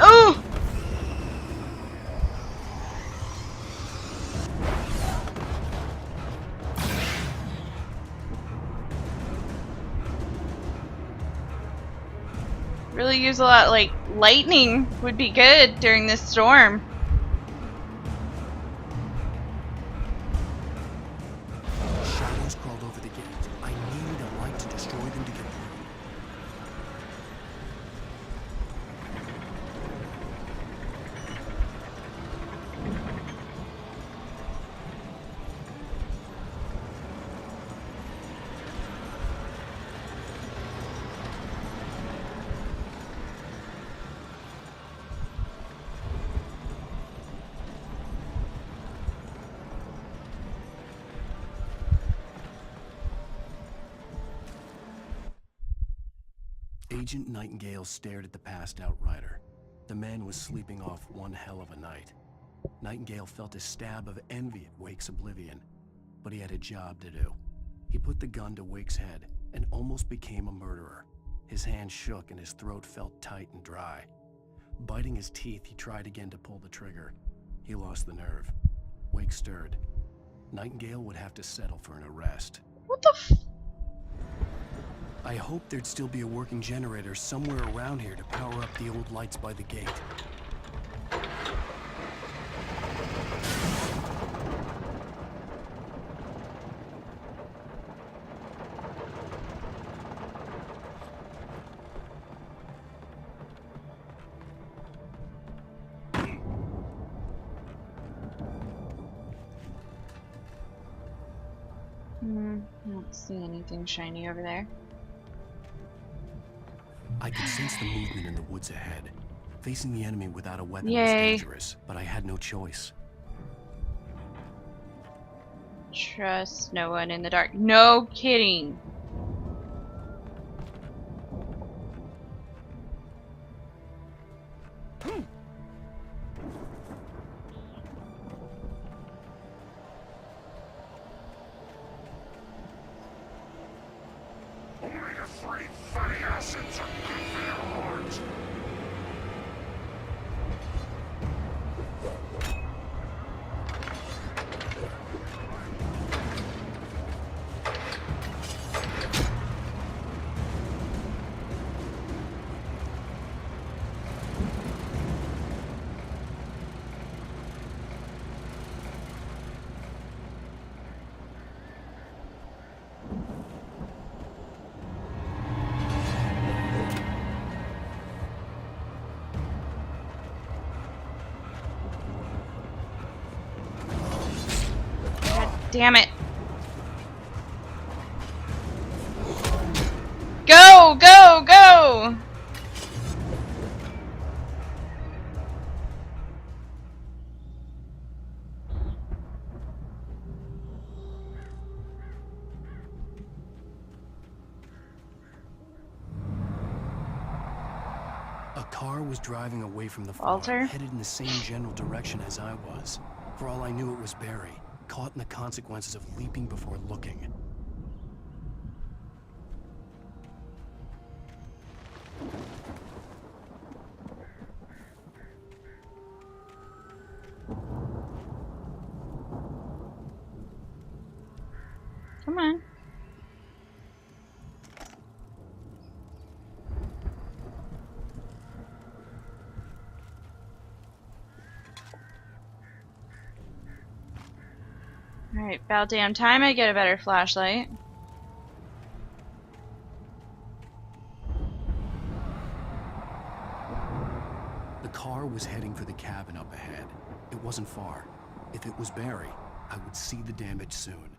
Oh! Really use a lot, like, lightning would be good during this storm. Shadows crawled over the gate. I needed a light to destroy them to get through. Agent Nightingale stared at the passed-out rider. The man was sleeping off one hell of a night. Nightingale felt a stab of envy at Wake's oblivion, but he had a job to do. He put the gun to Wake's head and almost became a murderer. His hand shook and his throat felt tight and dry. Biting his teeth, he tried again to pull the trigger. He lost the nerve. Wake stirred. Nightingale would have to settle for an arrest. What the f- I hoped there'd still be a working generator somewhere around here to power up the old lights by the gate. I don't see anything shiny over there. I could sense the movement in the woods ahead. Facing the enemy without a weapon was Yay. dangerous, but I had no choice. Trust no one in the dark. No kidding. Damn it. Go, go, go! A car was driving away from the farm, Walter? headed in the same general direction as I was. For all I knew, it was Barry, caught in the consequences of leaping before looking. Come on. Alright, about damn time I get a better flashlight. The car was heading for the cabin up ahead. It wasn't far. If it was Barry, I would see the damage soon.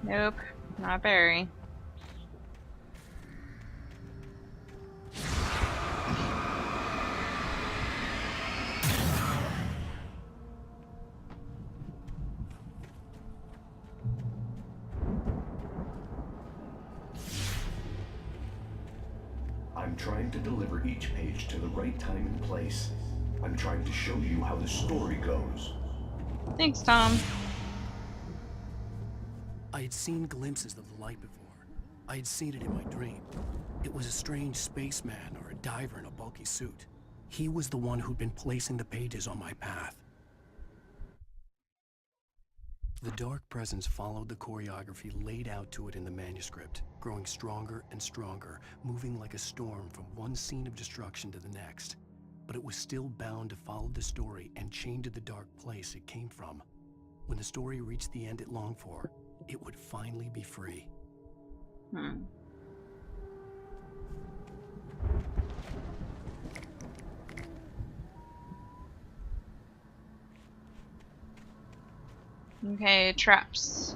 Nope, not Barry. I'm trying to deliver each page to the right time and place. I'm trying to show you how the story goes. Thanks, Tom. I had seen glimpses of the light before. I had seen it in my dream. It was a strange spaceman or a diver in a bulky suit. He was the one who'd been placing the pages on my path. The dark presence followed the choreography laid out to it in the manuscript, growing stronger and stronger, moving like a storm from one scene of destruction to the next. But it was still bound to follow the story and chained to the dark place it came from. When the story reached the end it longed for, it would finally be free. Okay, traps.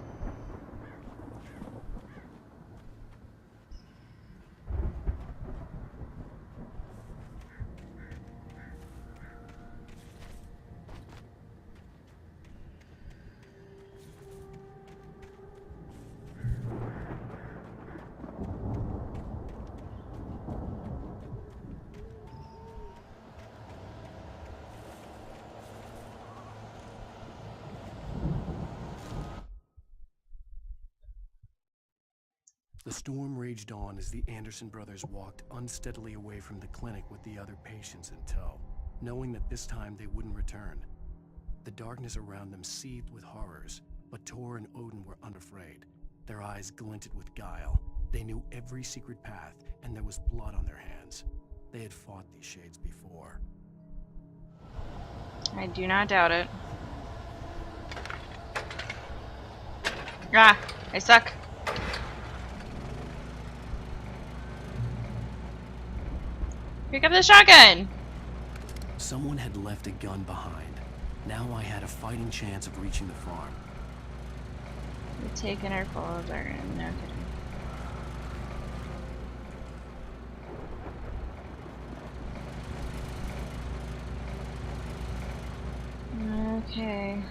The storm raged on as the Anderson brothers walked unsteadily away from the clinic with the other patients in tow, knowing that this time they wouldn't return. The darkness around them seethed with horrors, but Tor and Odin were unafraid. Their eyes glinted with guile. They knew every secret path, and there was blood on their hands. They had fought these shades before. I do not doubt it. Ah, I suck. Pick up the shotgun! Someone had left a gun behind. Now I had a fighting chance of reaching the farm. We're taking our father. No kidding. Okay.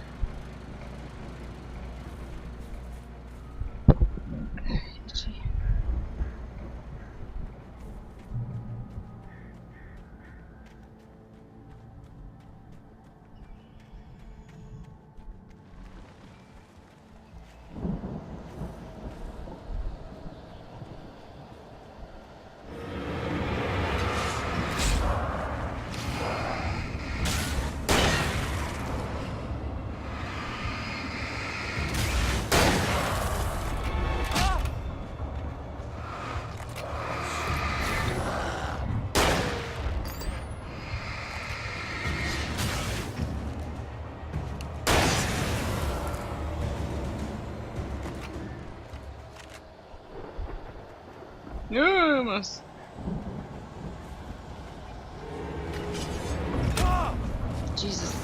Jesus.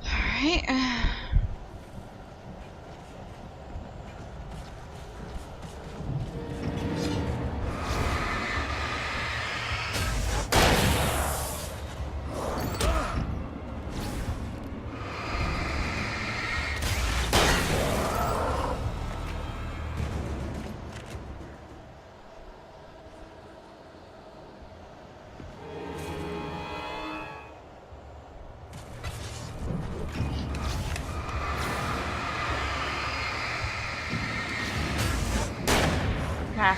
Alright. Okay.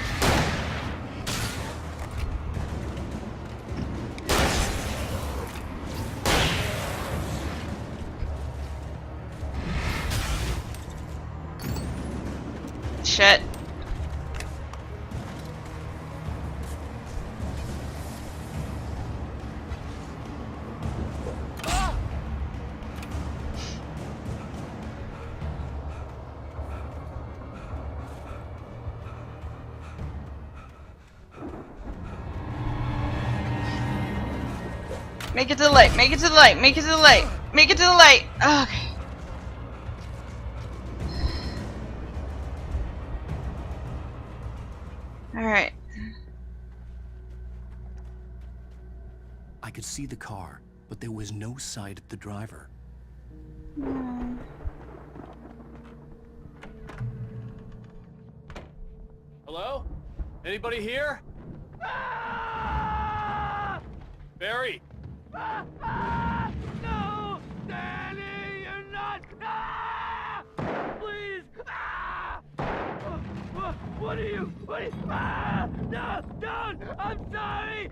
Shit. Make it to the light, make it to the light, make it to the light, make it to the light. Okay. Alright. I could see the car, but there was no sight of the driver. Hello? Anybody here? Barry! No! Danny, you're not! Please! What are you? No! Don't! I'm sorry!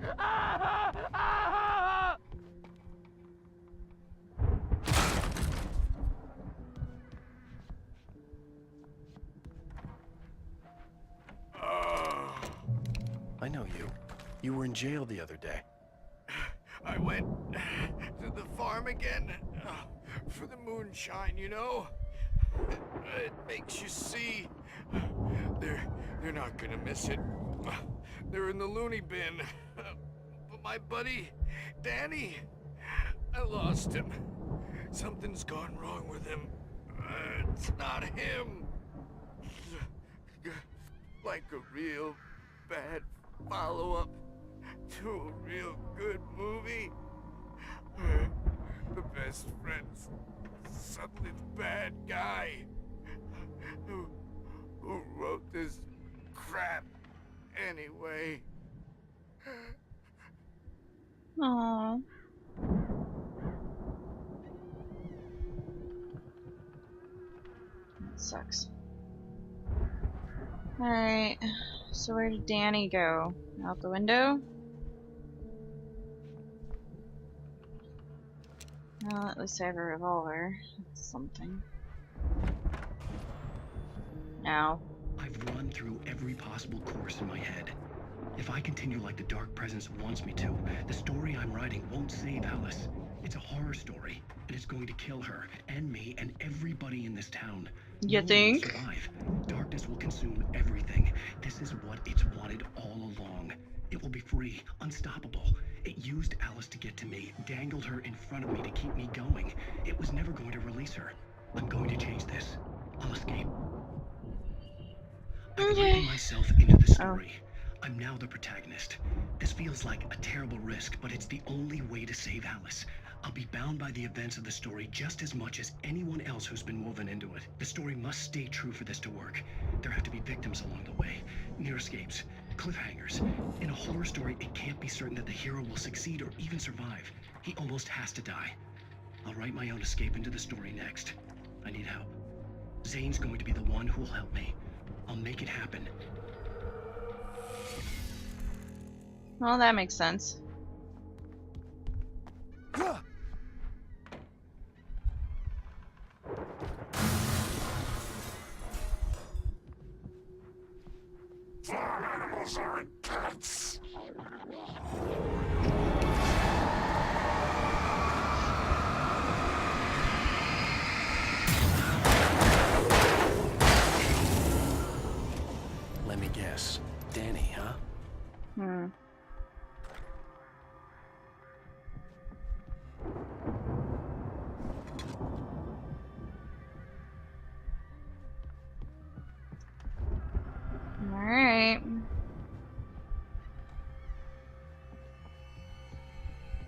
I know you. You were in jail the other day. I went to the farm again for the moonshine, you know? It makes you see. They're not gonna miss it. They're in the loony bin. But my buddy, Danny, I lost him. Something's gone wrong with him. It's not him. Like a real bad follow-up to a real good movie. The best friend's suddenly the bad guy who wrote this crap anyway. Aww. That sucks. Alright, so where did Danny go? Out the window? Well, at least I have a revolver. That's something. Now. I've run through every possible course in my head. If I continue like the Dark Presence wants me to, the story I'm writing won't save Alice. It's a horror story, and it's going to kill her, and me, and everybody in this town. You think? No one will survive. Darkness will consume everything. This is what it's wanted all along. It will be free, unstoppable. It used Alice to get to me, dangled her in front of me to keep me going. It was never going to release her. I'm going to change this. I'll escape. I've written myself into the story. I'm now the protagonist. This feels like a terrible risk, but it's the only way to save Alice. I'll be bound by the events of the story just as much as anyone else who's been woven into it. The story must stay true for this to work. There have to be victims along the way, near escapes, cliffhangers. In a horror story, it can't be certain that the hero will succeed or even survive. He almost has to die. I'll write my own escape into the story next. I need help. Zane's going to be the one who will help me. I'll make it happen. Well, that makes sense.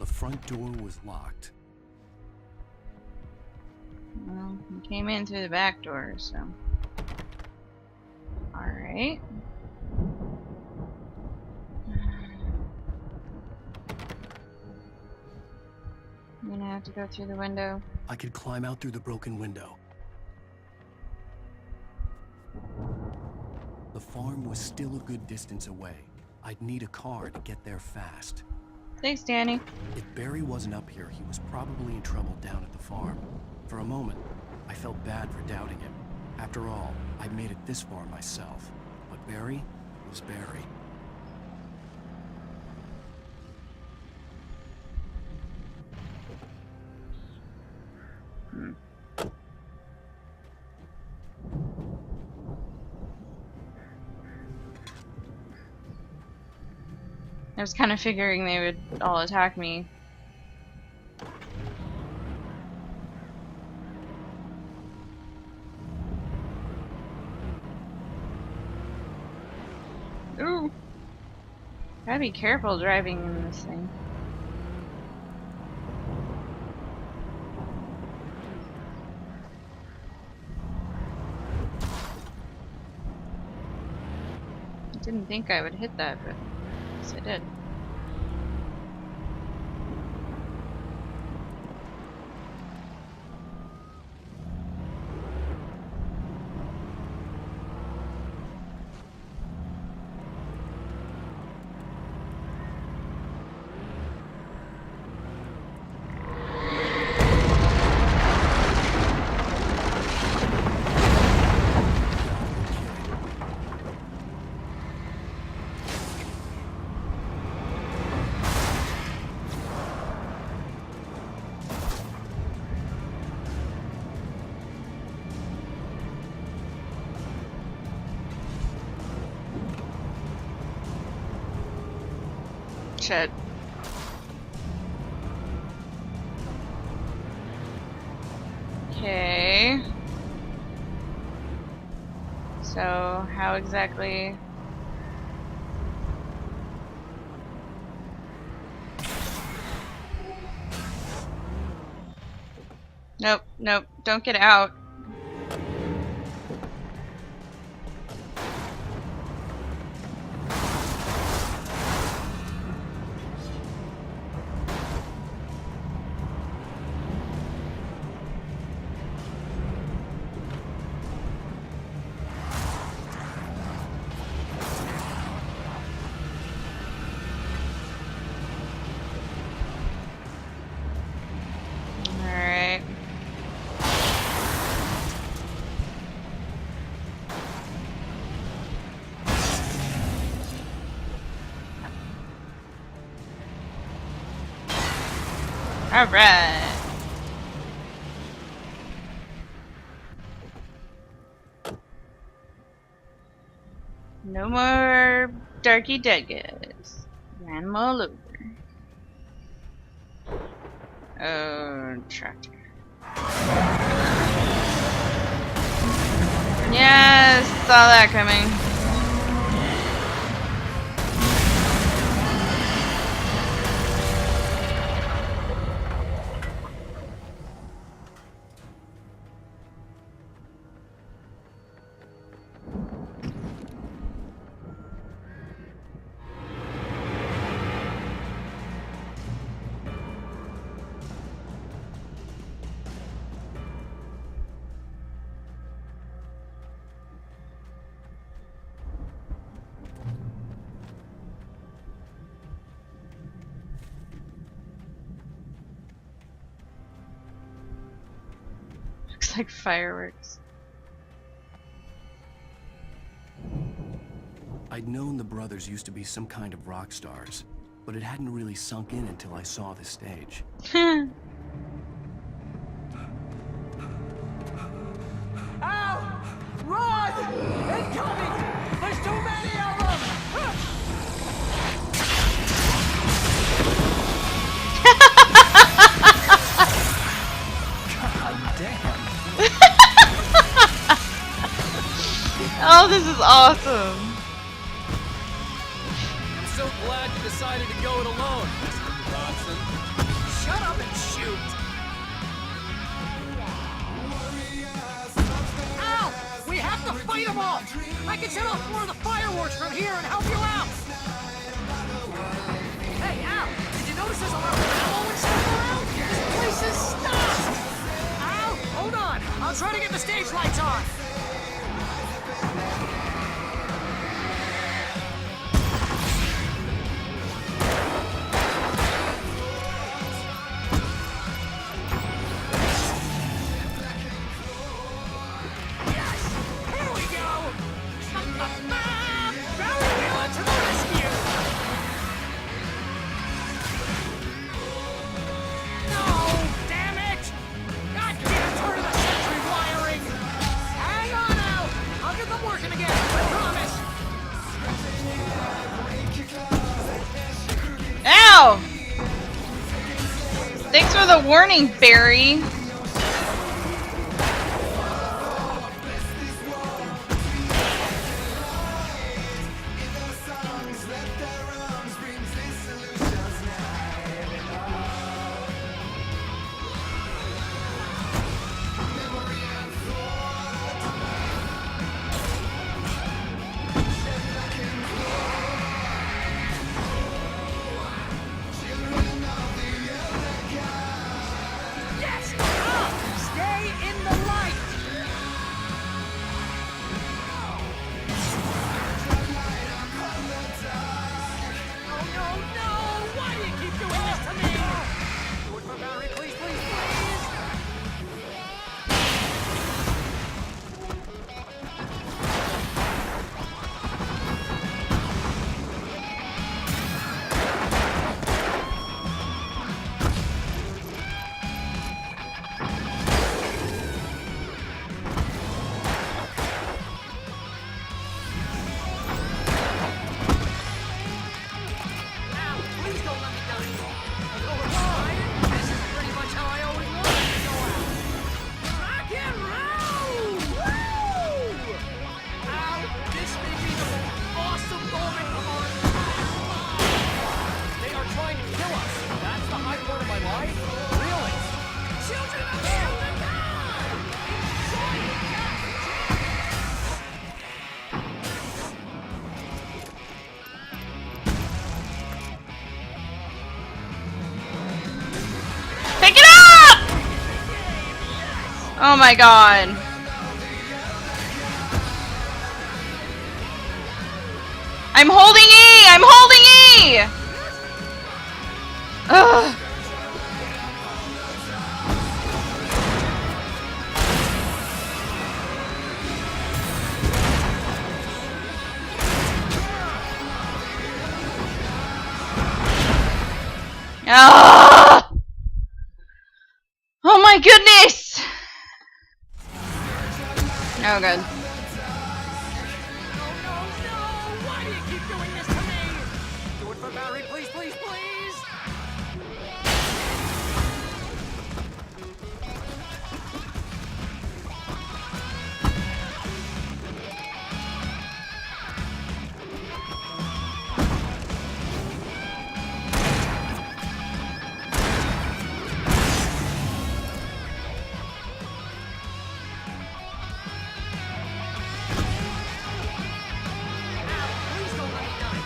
The front door was locked. Well, he came in through the back door, so. Alright. I'm gonna have to go through the window. I could climb out through the broken window. The farm was still a good distance away. I'd need a car to get there fast. Thanks, Danny. If Barry wasn't up here, he was probably in trouble down at the farm. For a moment, I felt bad for doubting him. After all, I'd made it this far myself. But Barry was Barry. I was kind of figuring they would all attack me. Ooh! Gotta be careful driving in this thing. I didn't think I would hit that, but yes, I did. Shit. Okay. So, how exactly? Nope, nope, don't get out. Alright. Alright. No more darky degas. Ran them all over. Oh, tractor. Yes, saw that coming. Looks like fireworks. I'd known the brothers used to be some kind of rock stars, but it hadn't really sunk in until I saw the stage. Ow! Run! Incoming! There's too many of them! God damn! Oh, this is awesome. I'm so glad you decided to go it alone, Mr. Bronson. help! I can set off more of the fireworks from here and help you out! Hey, Al! Did you notice there's a lot of ammo and stuff around? This place is stocked! Al, hold on! I'll try to get the stage lights on! Ow! Thanks for the warning, Barry. Oh my god. I'm holding E! I'm holding E! Ugh. Ah! Oh my goodness! Oh good. Why do you keep doing this to me? Do it for Barry, please, please, please! Please don't let me die.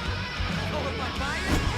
Go with my fire.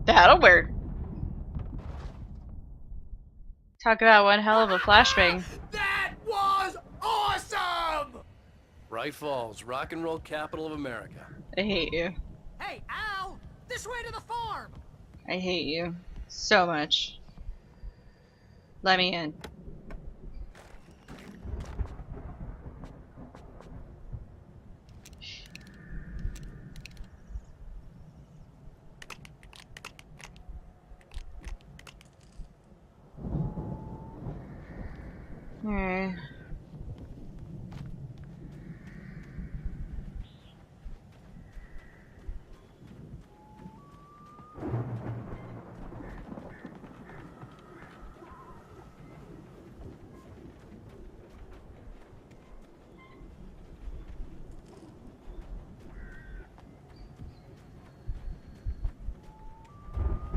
That'll work. Talk about one hell of a flashbang. That was awesome! Bright Falls, rock and roll capital of America. I hate you. Hey, Al! This way to the farm! I hate you so much. Let me in. Alright.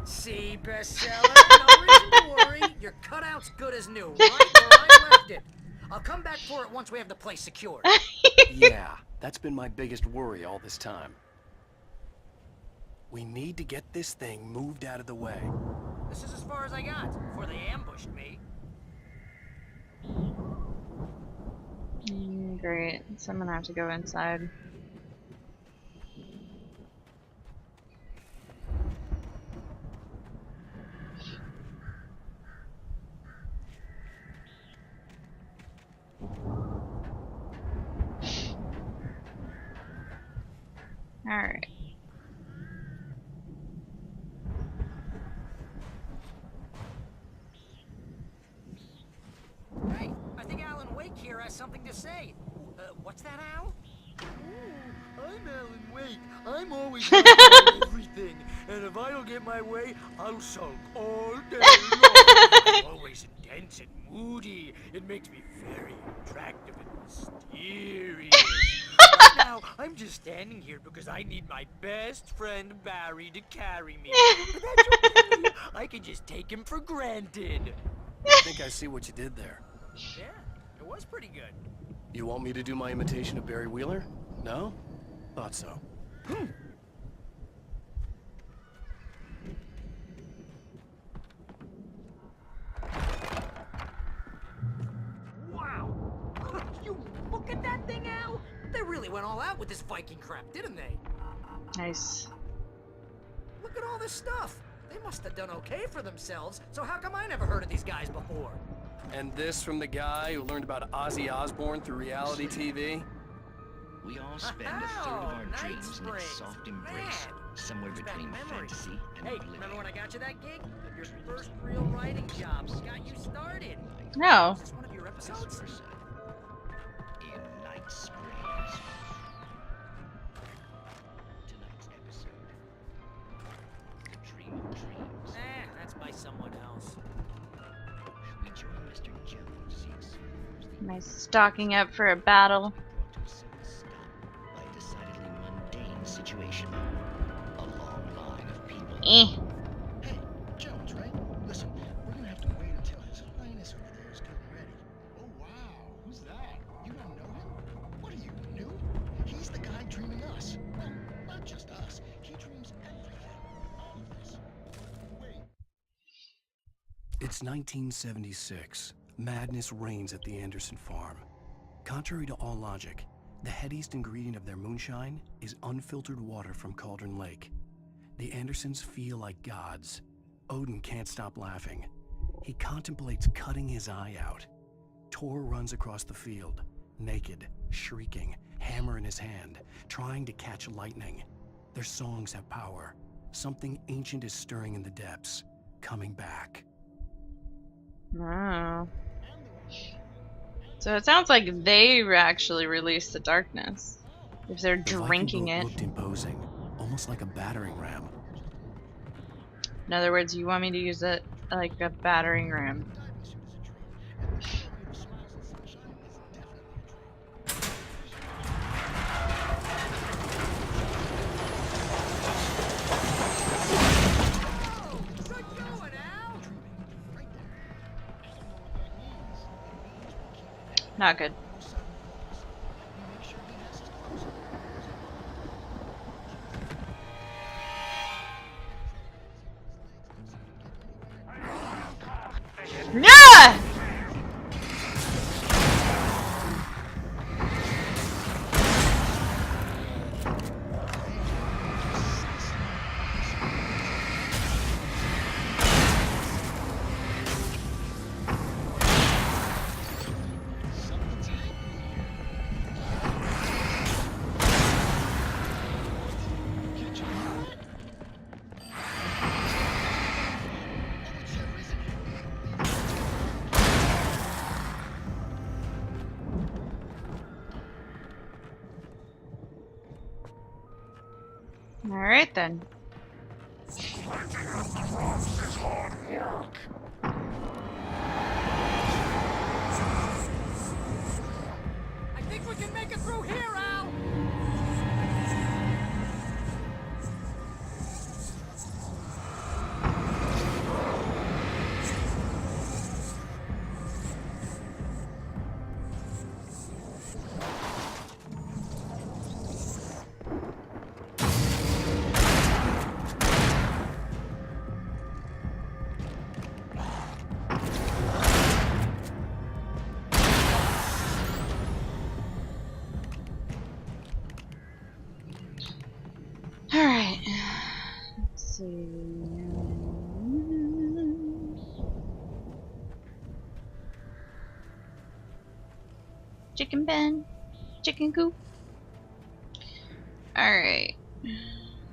See, bestseller? No reason to worry. Your cutout's good as new, right where I left it. I'll come back for it once we have the place secured. Yeah, that's been my biggest worry all this time. We need to get this thing moved out of the way. This is as far as I got before they ambushed me. Great. So I'm gonna have to go inside. Alright. Hey, I think Alan Wake here has something to say. What's that, Al? I'm Alan Wake. I'm always right about everything. And if I don't get my way, I'll sulk all day long. I'm always intense and moody. It makes me very attractive and mysterious. Right now, I'm just standing here because I need my best friend Barry to carry me. But that's okay. I can just take him for granted. I think I see what you did there. Yeah, it was pretty good. You want me to do my imitation of Barry Wheeler? No? Thought so. Wow! You look at that thing, Al! They really went all out with this Viking crap, didn't they? Nice. Look at all this stuff. They must have done okay for themselves, so how come I never heard of these guys before? And this from the guy who learned about Ozzy Osbourne through reality TV? We all spend a third of our Night dreams in a Springs. soft embrace, Man, somewhere brings back between memories. fantasy and Hey, oblivion. remember when I got you that gig? Your first real writing job got you started. No. Is this one of your episodes? In Night Springs. Tonight's episode. The Dream of Dreams. That's by someone else. We join Mr. Jones, Am I stocking up for a battle? brought to a sudden stop by a decidedly mundane situation. A long line of people. Eh. Hey, Jones, right? Listen, we're gonna have to wait until His Highness over there is getting ready. Oh, wow. Who's that? You don't know him? What are you, new? He's the guy dreaming us. Well, not just us. He dreams everything. All of us. Wait. It's 1976. Madness reigns at the Anderson farm. Contrary to all logic, the headiest ingredient of their moonshine is unfiltered water from Cauldron Lake. The Andersons feel like gods. Odin can't stop laughing. He contemplates cutting his eye out. Tor runs across the field, naked, shrieking, hammer in his hand, trying to catch lightning. Their songs have power. Something ancient is stirring in the depths, coming back. Oh. So it sounds like they actually released the darkness. If they're The Viking drinking boat it. looked imposing, almost like a battering ram. In other words, you want me to use it like a battering ram. Not good. Yeah! Alright then. I think we can make it through here, Al! Alright. Let's see. Chicken pen. Chicken coop. Alright.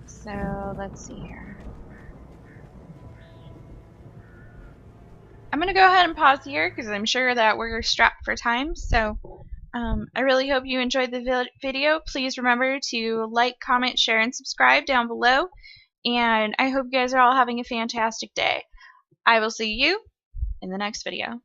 So, let's see here. I'm going to go ahead and pause here because I'm sure that we're strapped for time. So, I really hope you enjoyed the video. Please remember to like, comment, share, and subscribe down below. And I hope you guys are all having a fantastic day. I will see you in the next video.